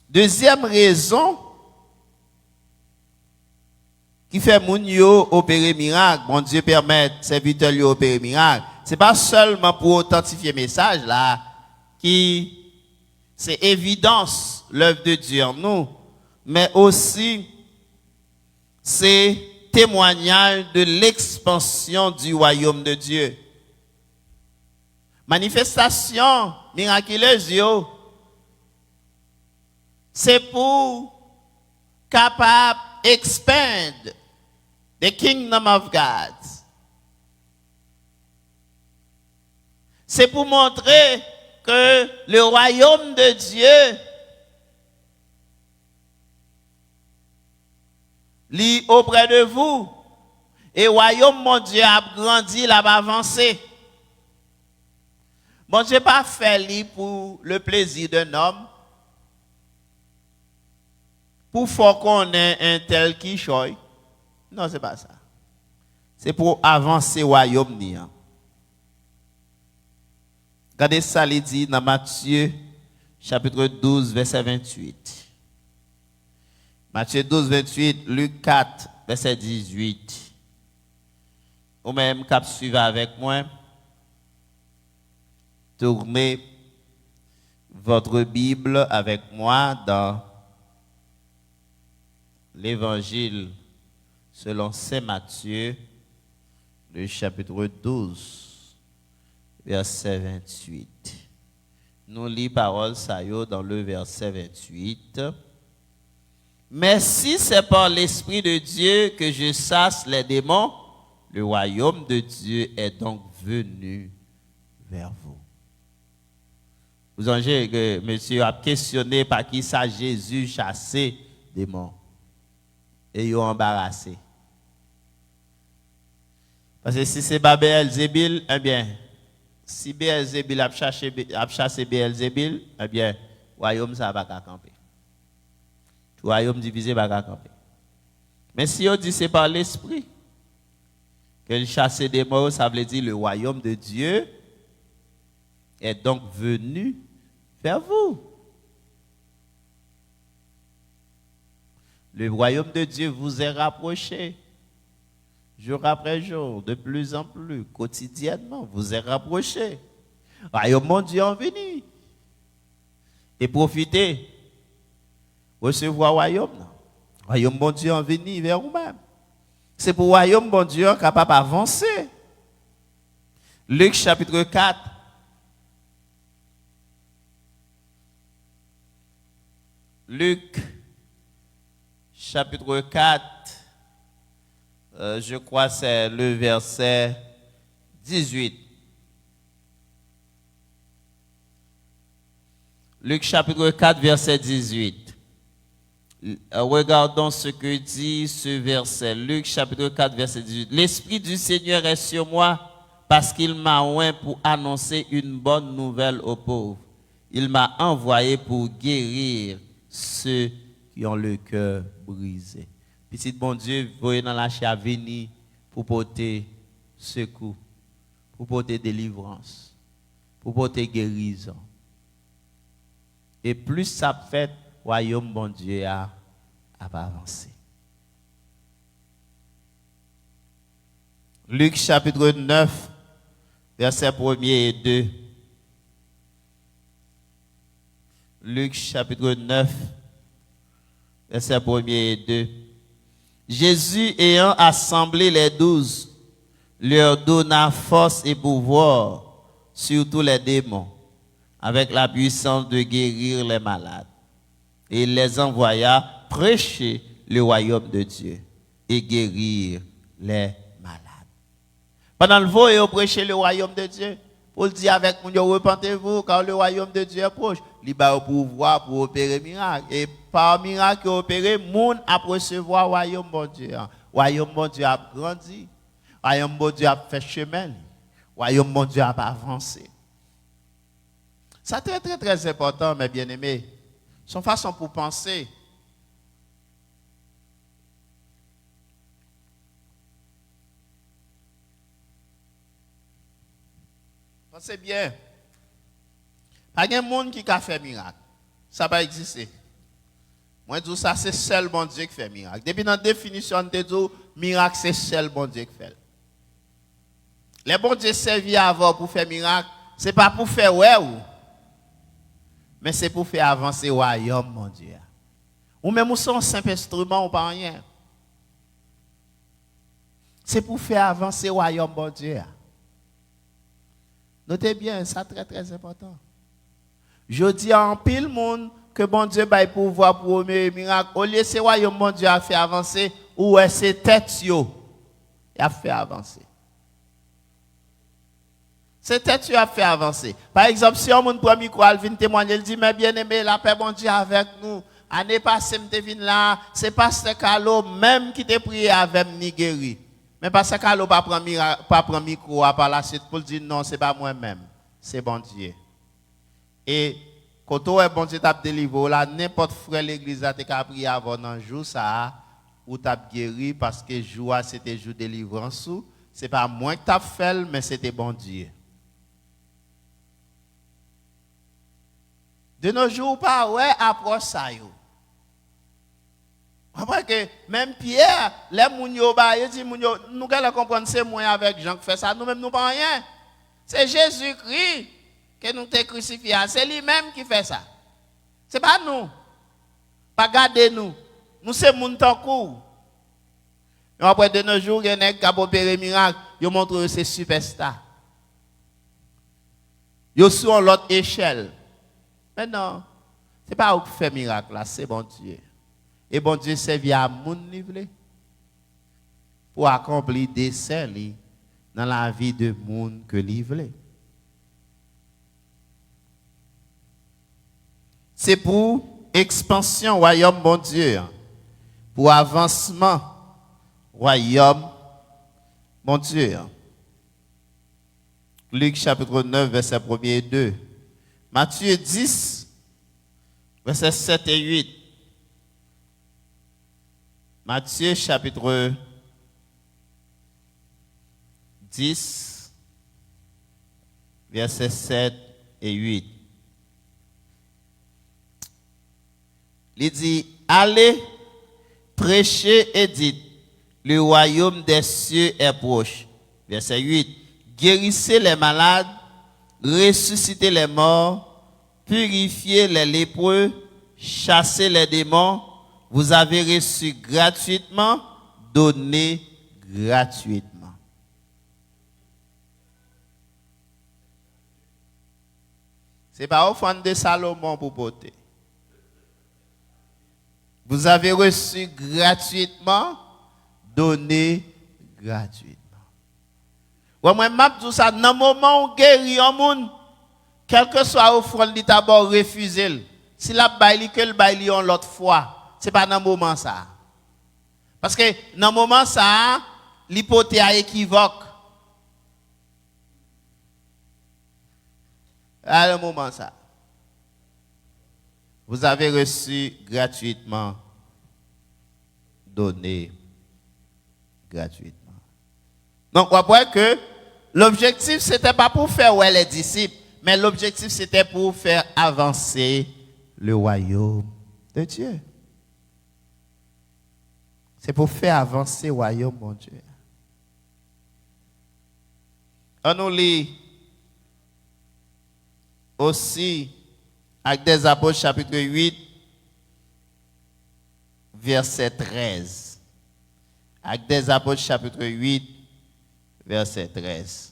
Deuxième raison qui fait moun yo opérer miracle, bon Dieu permet serviteur yo opérer miracle. C'est pas seulement pour authentifier message là qui c'est évidence l'œuvre de Dieu en nous, mais aussi c'est témoignage de l'expansion du royaume de Dieu. Manifestation miraculeuse yo, c'est pour capable expand the kingdom of God. C'est pour montrer que le royaume de Dieu lit auprès de vous et le royaume mon Dieu a grandi, il a avancé. Bon Dieu pas fait lui pour le plaisir d'un homme, pour faire qu'on ait un tel qui choisit. Non, c'est pas ça. C'est pour avancer le royaume. Regardez ça, il dit dans Matthieu, chapitre 12, verset 28. Matthieu 12, 28, Luc 4, verset 18. Ou même cap suivre avec moi. Tournez votre Bible avec moi dans l'Évangile selon Saint Matthieu, le chapitre 12, verset 28. Nous lisons parole ça dans le verset 28. Mais si c'est par l'Esprit de Dieu que je chasse les démons, le royaume de Dieu est donc venu vers vous. Vous avez que monsieur a questionné par qui ça Jésus chassé des démons. Et ils ont embarrassé. Parce que si c'est Beelzébul, eh bien, si Beelzébul a chassé Beelzébul, eh bien, le royaume ça va pas camper. Le royaume divisé va pas camper. Mais si on dit c'est par l'esprit que chasser des démons, ça veut dire le royaume de Dieu est donc venu vers vous. Le royaume de Dieu vous est rapproché. Jour après jour, de plus en plus, quotidiennement, vous êtes rapproché. Le royaume de Dieu est venu. Et profitez. Recevoir le royaume. Le royaume de Dieu est venu vers vous-même. C'est pour le royaume de Dieu capable d'avancer. Luc chapitre 4. Luc chapitre 4, je crois que c'est le verset 18. Luc chapitre 4, verset 18. Regardons ce que dit ce verset. Luc chapitre 4, verset 18. L'Esprit du Seigneur est sur moi parce qu'il m'a oint pour annoncer une bonne nouvelle aux pauvres. Il m'a envoyé pour guérir ceux qui ont le cœur brisé. Petit bon Dieu, voyez dans la chair venir pour porter secours, pour porter délivrance, pour porter guérison. Et plus ça fait, le royaume bon Dieu a avancé. Luc chapitre 9, versets 1 et 2. Luc chapitre 9, versets 1 et 2. Jésus ayant assemblé les 12, leur donna force et pouvoir sur tous les démons, avec la puissance de guérir les malades. Et il les envoya prêcher le royaume de Dieu et guérir les malades. Pendant le vol, ils prêchaient le royaume de Dieu. Pour le dire avec nous, repentez-vous car le royaume de Dieu est proche. Il a le pouvoir pour opérer miracle. Et par miracle opéré, le monde a recevoir le royaume de Dieu. Le royaume de Dieu a grandi. Le royaume de Dieu a fait chemin. Le royaume de Dieu a avancé. C'est très, très, très important, mes bien-aimés. Son façon pour penser. Pensez bien. Pas de monde qui a fait miracle. Ça va exister. Moi, je dis ça, c'est seul bon Dieu qui fait miracle. Depuis dans la définition de Dieu, miracle, c'est seul bon Dieu qui fait. Les bons Dieu servis avant pour faire miracle, ce n'est pas pour faire ouais ou, mais c'est pour faire avancer le royaume, mon Dieu. Ou même si on un simple instrument ou pas rien. C'est pour faire avancer le royaume, mon Dieu. Notez bien, ça très très important. Je dis en pile monde que bon Dieu va pouvoir pour un miracle. Au lieu de ce royaume, mon Dieu a fait avancer, ou c'est tête yo, il a fait avancer. C'est tête yo a fait avancer. Par exemple, si on prend micro, il vient témoigner, il dit, mais bien aimé, la paix bon Dieu avec nous. Année passée, je suis venu là, c'est Pasteur Carlo même qui t'a prié avec nous guéri. Mais Pasteur Carlo pas prend micro par la suite pour dire non, c'est pas moi-même, c'est bon Dieu. Et quand on est bon Dieu t'a délivré là, n'importe frère l'église a t'a prié avant un jour ça ou t'a guéri parce que jour c'était jour de délivrance, c'est pas moi qui t'a fait mais c'était bon Dieu. De nos jours pas ouais approche ça yo. Après que même Pierre, les mounio ba, il dit mounio, nous allons comprendre c'est moi avec Jean qui fait ça, nous même nous pas rien. C'est Jésus-Christ que nous t'ai crucifié, c'est lui-même qui fait ça. C'est pas nous. Pas garder nous. Nous c'est moun tan kou. Mais après de nos jours, il y a des gens qui ont opéré miracle, ils montrent que c'est superstar. Ils sont sur l'autre échelle. Mais non, ce n'est pas eux qui fait miracle là, c'est bon Dieu. Et bon Dieu servit à mon niveau pour accomplir des desseins dans la vie de monde que livre. C'est pour expansion royaume bon Dieu, pour avancement royaume bon Dieu. Luc chapitre 9 verset 1 et 2. Matthieu 10 verset 7 et 8. Matthieu chapitre 10, versets 7 et 8. Il dit, allez, prêchez et dites, le royaume des cieux est proche. Verset 8. Guérissez les malades, ressuscitez les morts, purifiez les lépreux, chassez les démons. Vous avez reçu gratuitement, donnez gratuitement. Ce n'est pas offrande de Salomon pour porter. Vous avez reçu gratuitement, donnez gratuitement. Moi, je dis ça, dans le moment où on guérit un monde, quel que soit l'offrande, il d'abord refusé. Si la baille, que le baille l'autre fois. Ce n'est pas dans le moment ça. Parce que dans le moment ça, l'hypothèse est équivoque. À le moment ça. Vous avez reçu gratuitement, donné gratuitement. Donc, on voit que l'objectif, ce n'était pas pour faire ouais, les disciples, mais l'objectif, c'était pour faire avancer le royaume de Dieu. C'est pour faire avancer le royaume, mon Dieu. On nous lit aussi avec des Apôtres chapitre 8, verset 13. Avec des Apôtres chapitre 8, verset 13.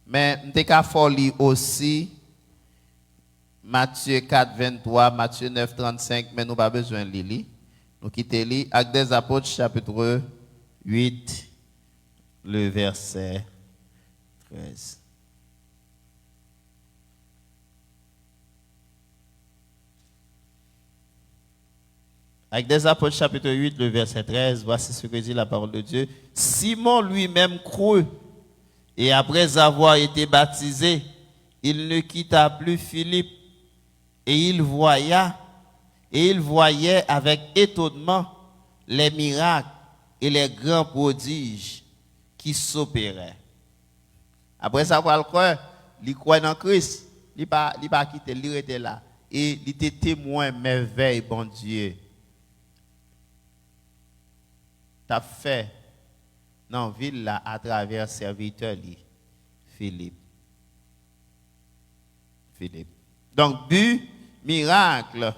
Mais nous avons lire aussi Matthieu 4, 23, Matthieu 9, 35, mais nous n'avons pas besoin de lire. Nous quittons lire avec des Apôtres chapitre 8, le verset 13. Avec des Apôtres chapitre 8, le verset 13, voici ce que dit la parole de Dieu. Simon lui-même crut, et après avoir été baptisé, il ne quitta plus Philippe, et il voyait avec étonnement les miracles et les grands prodiges qui s'opéraient. Après avoir le croire, il croit dans Christ, il pas quitté, il était là. et il était témoin merveille, bon Dieu. T'as fait dans la ville là à travers serviteur Philippe. Donc, but, miracle,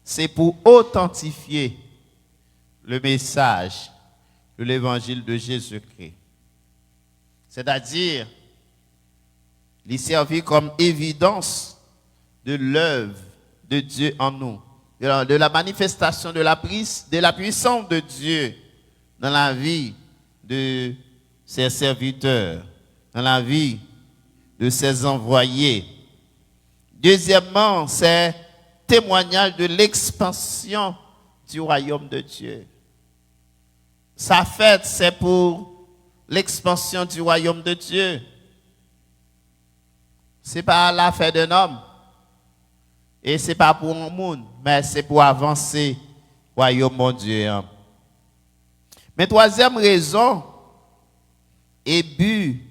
c'est pour authentifier le message de l'évangile de Jésus-Christ. C'est-à-dire, il servit comme évidence de l'œuvre de Dieu en nous, de la manifestation de la puissance de Dieu dans la vie de ses serviteurs, dans la vie de ses envoyés. Deuxièmement, c'est témoignage de l'expansion du royaume de Dieu. Sa fête, c'est pour l'expansion du royaume de Dieu. Ce n'est pas la fête d'un homme. Et ce n'est pas pour un monde, mais c'est pour avancer le royaume de Dieu. Mais troisième raison, et but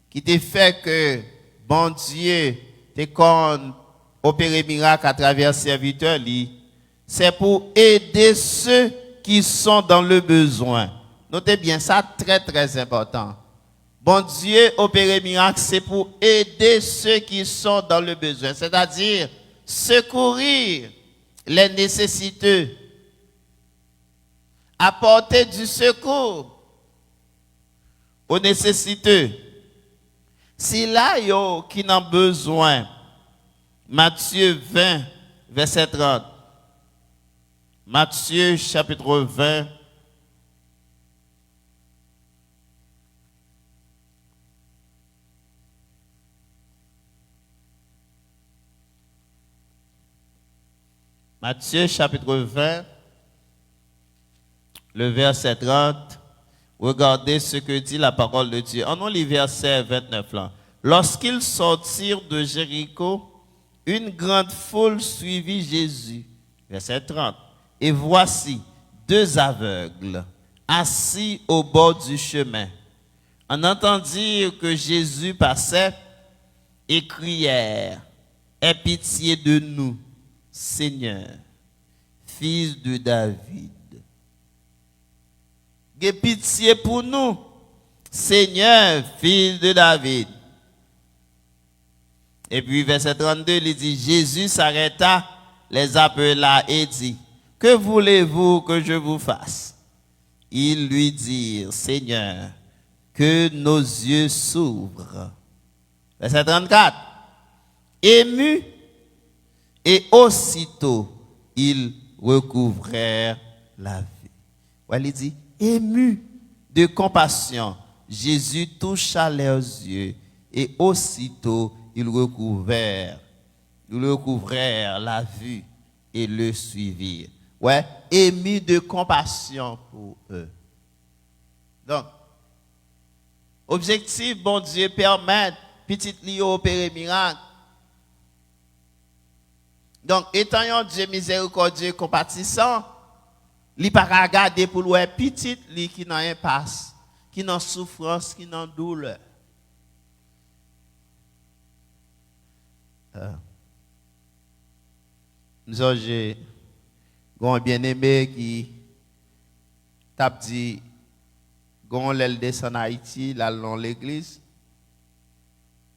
qui te fait que bon Dieu te qu'on opérer miracle à travers serviteurs, c'est pour aider ceux qui sont dans le besoin. Notez bien, ça très très important. Bon Dieu opérer miracle, c'est pour aider ceux qui sont dans le besoin, c'est-à-dire secourir les nécessiteux, apporter du secours aux nécessiteux. Si là, yo qui n'ont besoin, Matthieu 20, verset 30. Matthieu chapitre 20. Matthieu chapitre 20, le verset 30. Regardez ce que dit la parole de Dieu. En le verset 29 là. Lorsqu'ils sortirent de Jéricho, une grande foule suivit Jésus. Verset 30. Et voici deux aveugles assis au bord du chemin. En entendirent que Jésus passait et crièrent, aie pitié de nous, Seigneur, fils de David. Aie pitié pour nous, Seigneur, fils de David. Et puis verset 32, il dit, Jésus s'arrêta, les appela et dit, que voulez-vous que je vous fasse? Ils lui dirent, Seigneur, que nos yeux s'ouvrent. Verset 34, ému, et aussitôt ils recouvrèrent la vie. Ouais, il dit, ému de compassion, Jésus toucha leurs yeux et aussitôt ils recouvrèrent la vue et le suivirent. Ouais, ému de compassion pour eux. Donc, objectif, bon Dieu, permettre petit li opérer miracle. Donc, étant un Dieu miséricordieux, compatissant, li pas regarder pour le petit li qui n'a impasse, qui n'a souffrance, qui n'a douleur. Nous avons un bien-aimé qui t'a dit gon l'elle descend en Haïti, là dans l'église.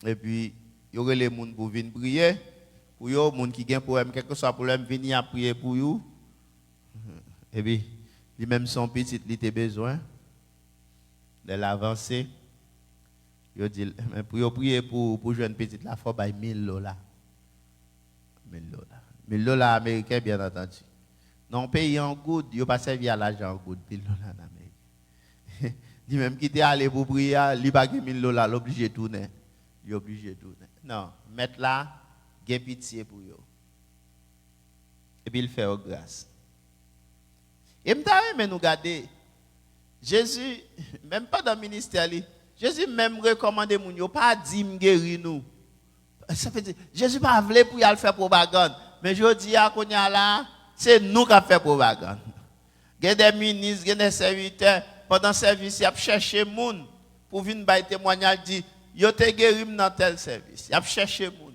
Et puis il y aurait les gens pour venir prier. Pour les gens qui ont un problème, quel que soit le problème, venir prier pour eux. Et puis, lui-même son petit, il a besoin de l'avancer. Il dit, pour prier pour jeune petit, il faut $1000. $1000 américains, bien entendu. Non, pays en good, il n'a pas servi à l'argent en good, $1000 en Amérique. Lui-même qui était allé pour prier, il n'a pas $1000, l'obligé de tourner. Il est obligé de tourner. Non, mettre là, il a pitié pour eux. Et puis il fait grâce. Et mais nous garder Jésus, même pas dans le ministère, Jésus même recommandé moun yo pas dit guérir nous. Ça veut dire Jésus pas voulu pour y aller faire propagande, mais je dis à konya là, c'est nous qui fait propagande. Il y a des ministres, il y a des serviteurs pendant le service, ils cherché moun pour venir bailler témoignage dit yo te guéri dans tel service. Ils cherché moun.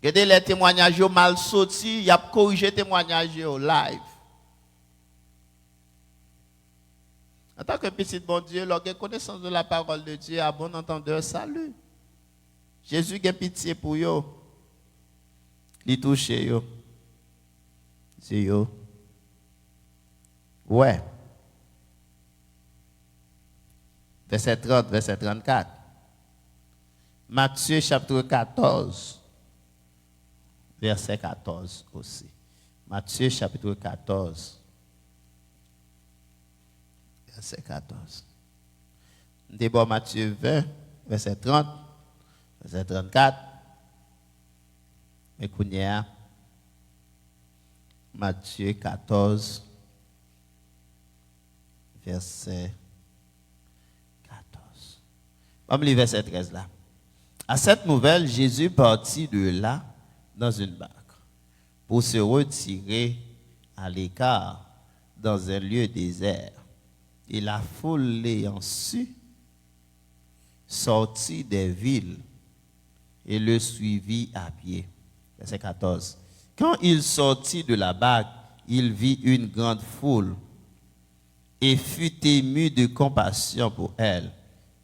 Regardez les témoignages mal sortis, il a corrigé les témoignages live. En tant que petit bon Dieu, lorsque connaissance de la parole de Dieu, à bon entendeur, salut. Jésus a pitié pour eux. Il touche eux. C'est eux. Ouais. Verset 30, verset 34. Matthieu chapitre 14. Verset 14 aussi. Matthieu chapitre 14. Verset 14. D'abord Matthieu 20, verset 30, verset 34. Mais Kounia, Matthieu 14, verset 14. On va lire verset 13 là. À cette nouvelle, Jésus partit de là dans une barque pour se retirer à l'écart dans un lieu désert. Et la foule l'ayant su, sortit des villes et le suivit à pied. Verset 14. Quand il sortit de la barque, il vit une grande foule et fut ému de compassion pour elle,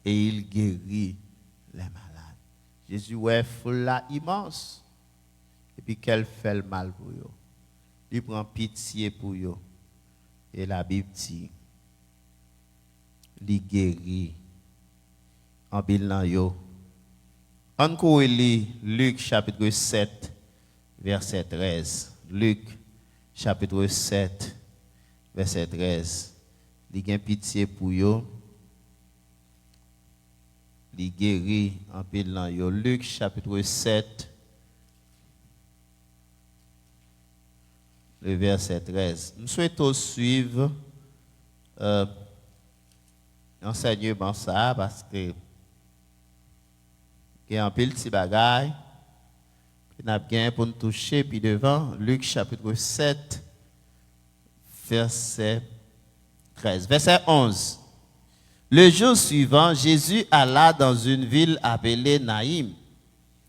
et il guérit les malades. Jésus, ouais, foule là immense. Et puis qu'elle fait le mal pour eux. Il prend pitié pour eux. Et la Bible dit, il guérit en bilan yo. On peut lire Luc chapitre 7, verset 13. Luc chapitre 7, verset 13. Il a pitié pour eux. Il guérit en bilan yo. Luc chapitre 7, le verset 13. Nous souhaitons suivre l'enseignement ça parce que il y a un petit bagage que nous avons bien pour nous toucher. Puis devant, Luc chapitre 7, verset 13. Verset 11. Le jour suivant, Jésus alla dans une ville appelée Naïm.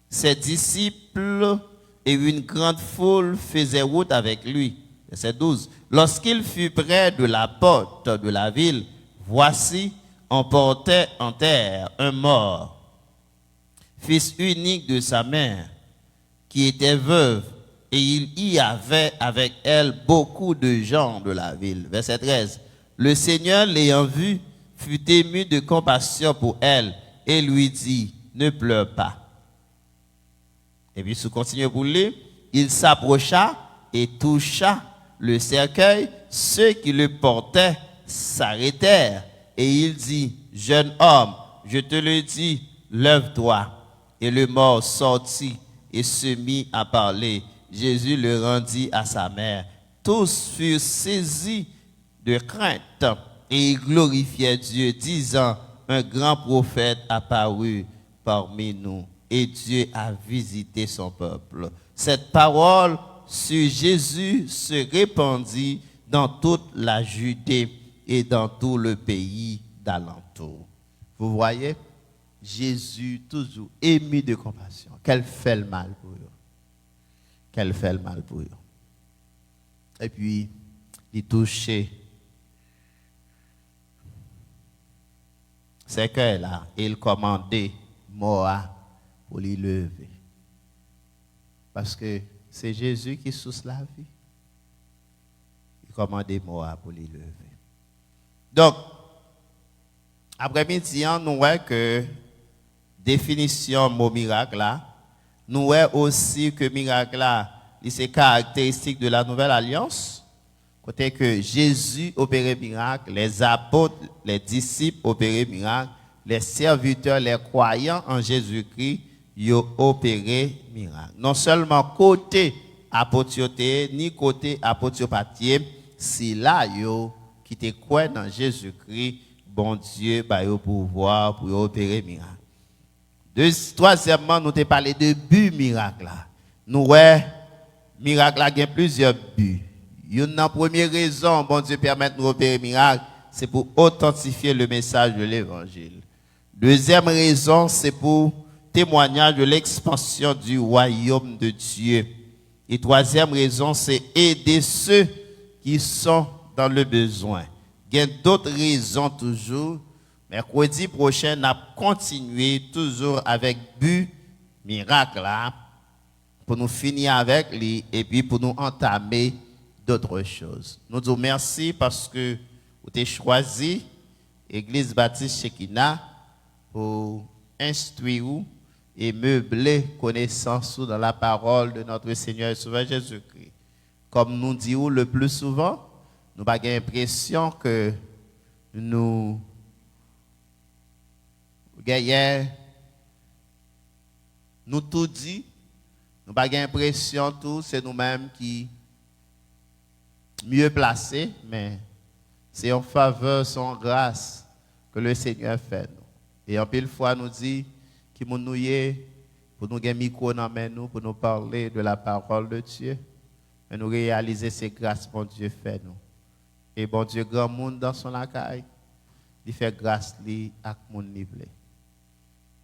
Ses disciples et une grande foule faisaient route avec lui. Verset 12. Lorsqu'il fut près de la porte de la ville, voici, on portait en terre un mort, fils unique de sa mère, qui était veuve, et il y avait avec elle beaucoup de gens de la ville. Verset 13. Le Seigneur, l'ayant vu, fut ému de compassion pour elle, et lui dit, ne pleure pas. Et puis, si vous continuez pour lire, il s'approcha et toucha le cercueil. Ceux qui le portaient s'arrêtèrent, et il dit, jeune homme, je te le dis, lève-toi. Et le mort sortit et se mit à parler. Jésus le rendit à sa mère. Tous furent saisis de crainte et ils glorifiaient Dieu, disant, un grand prophète apparut parmi nous et Dieu a visité son peuple. Cette parole sur Jésus se répandit dans toute la Judée et dans tout le pays d'alentour. Vous voyez? Jésus toujours ému de compassion. Qu'elle fait le mal pour eux. Qu'elle fait le mal pour eux. Et puis, il touchait c'est que là, il commandait Moa pour lui lever. Parce que c'est Jésus qui source la vie. Il commandait Moa pour lui lever. Donc, après-midi, nous voyons que définition mot miracle là, nous voyons aussi que miracle là, c'est caractéristique de la nouvelle alliance. Côté que Jésus opérait miracle, les apôtres, les disciples opéraient miracle, les serviteurs, les croyants en Jésus-Christ, ils opéraient miracle. Non seulement côté apôtioté, ni côté apôtiopathie, c'est là qui te croient dans Jésus-Christ, bon Dieu, bah yo pouvoir pour opérer miracle. Troisièmement, nous t'ai parlé de but miracle là. Nous ouais miracle là a plusieurs buts. Une première raison, bon Dieu permet de nous opérer miracle, c'est pour authentifier le message de l'évangile. Deuxième raison, c'est pour témoignage de l'expansion du royaume de Dieu. Et troisième raison, c'est aider ceux qui sont dans le besoin. Il y a d'autres raisons toujours. Mercredi prochain, on a continué toujours avec but miracle là, pour nous finir avec lui et puis pour nous entamer d'autres choses. Nous disons merci parce que vous avez choisi l'Église baptiste Shekinah pour instruire et meubler connaissance dans la parole de notre Seigneur et Sauveur Jésus-Christ. Comme nous disons le plus souvent, nous n'avons pas l'impression que nous gagnons, nous tout dit, nous n'avons pas l'impression tout, c'est nous-mêmes qui mieux placés, mais c'est en faveur, en grâce que le Seigneur fait nous. Et en pile fois nous dit qui nous y pour nous gagner micro dans nous pour nous parler de la parole de Dieu et nous réaliser ces grâces que bon Dieu fait nous. Et bon Dieu grand monde dans son accueil, il fait grâce lui à mon niveau.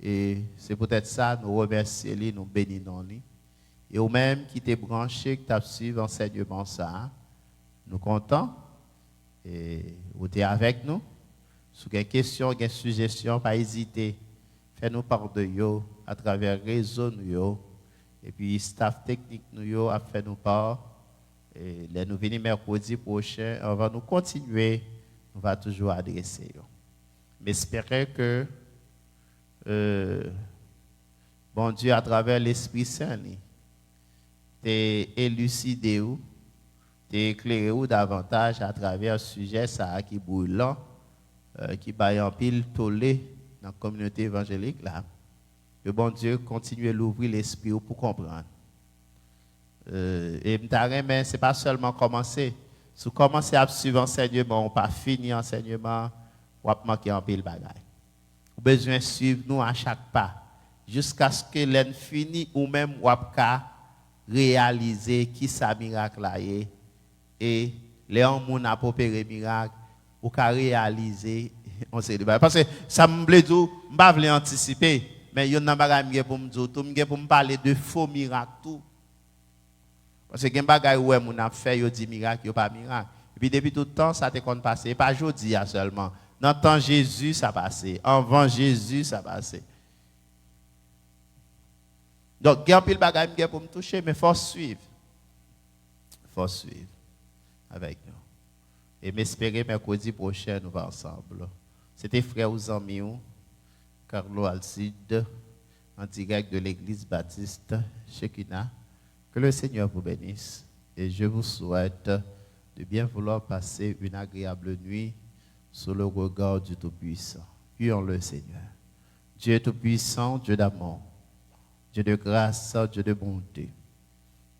Et c'est peut-être ça nous remercions lui, nous bénissons lui. Et ou même qui t'es branché, qui t'a suivi enseignement ça, nous comptons et vous êtes avec nous. Si vous avez des questions, des suggestions, pas hésiter. Faites-nous part de yo à travers le réseau nous et puis staff technique nous a fait nous part. Et là nous venons mercredi prochain, on va nous continuer, on va toujours adresser yo. Mais espérons que bon Dieu à travers l'Esprit Saint t'es élucidé ou t'es éclairé ou davantage à travers le sujet ça qui brûlant qui baille en pile tollé dans la communauté évangélique là. Que bon Dieu continue à l'ouvrir l'esprit pour comprendre. Et mais c'est pas seulement commencer. Si vous commencez à suivre l'enseignement, on pas fini l'enseignement, on va manquer en pile bagaille. Vous avez besoin de suivre nous à chaque pas jusqu'à ce que l'en fini ou même on va réaliser qui ça miracle là et les gens n'a pas opéré miracle ou qu'à réaliser on sait parce que ça me plaît tout m'pas vle anticiper mais yon nan bagay pour me dire tout m'gè pour me parler de faux miracles tout parce que gen bagay ouais moun a fait yo dit miracle yo pas miracle et puis depuis tout le temps ça te kon passé pas jodi seulement dans le temps Jésus ça passé avant Jésus ça passé donc gen pile bagay m'gè pour me toucher mais faut suivre avec nous et m'espérer mercredi prochain nous va ensemble. C'était frère aux amis Carlo Alcide en direct de l'église baptiste Shekinah. Que le Seigneur vous bénisse et je vous souhaite de bien vouloir passer une agréable nuit sous le regard du Tout-Puissant. Prions le Seigneur. Dieu Tout-Puissant, Dieu d'amour, Dieu de grâce, Dieu de bonté.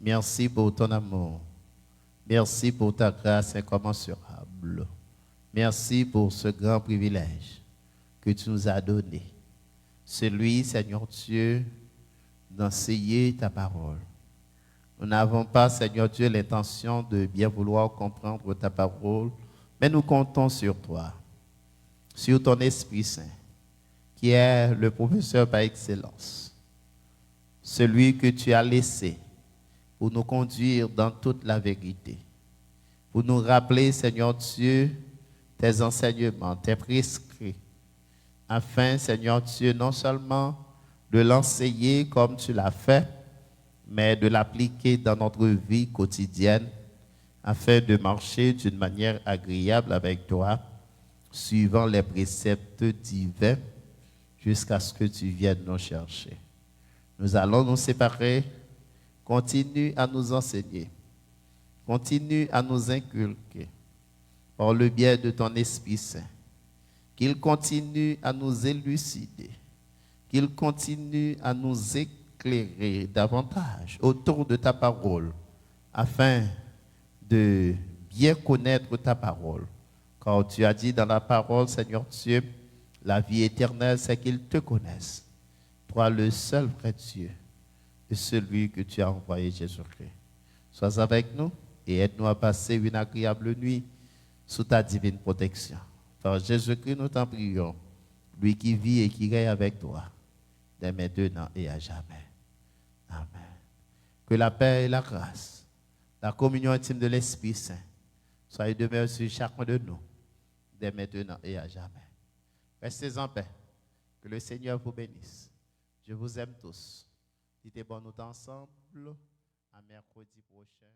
Merci pour ton amour. Merci pour ta grâce incommensurable. Merci pour ce grand privilège que tu nous as donné. Celui, Seigneur Dieu, d'enseigner ta parole. Nous n'avons pas, Seigneur Dieu, l'intention de bien vouloir comprendre ta parole, mais nous comptons sur toi, sur ton Esprit Saint, qui est le professeur par excellence, celui que tu as laissé pour nous conduire dans toute la vérité, pour nous rappeler, Seigneur Dieu, tes enseignements, tes prescrits, afin, Seigneur Dieu, non seulement de l'enseigner comme tu l'as fait, mais de l'appliquer dans notre vie quotidienne, afin de marcher d'une manière agréable avec toi, suivant les préceptes divins, jusqu'à ce que tu viennes nous chercher. Nous allons nous séparer. Continue à nous enseigner. Continue à nous inculquer par le biais de ton Esprit Saint. Qu'il continue à nous élucider. Qu'il continue à nous éclairer davantage autour de ta parole afin de bien connaître ta parole. Car tu as dit dans la parole, Seigneur Dieu, la vie éternelle, c'est qu'ils te connaissent. Toi, le seul vrai Dieu, et celui que tu as envoyé, Jésus-Christ. Sois avec nous et aide-nous à passer une agréable nuit sous ta divine protection. Par Jésus-Christ, nous t'en prions, lui qui vit et qui règne avec toi, dès maintenant et à jamais. Amen. Que la paix et la grâce, la communion intime de l'Esprit Saint, soient et demeurent sur chacun de nous, dès maintenant et à jamais. Restez en paix. Que le Seigneur vous bénisse. Je vous aime tous. Dites bon nous ensemble. À mercredi prochain.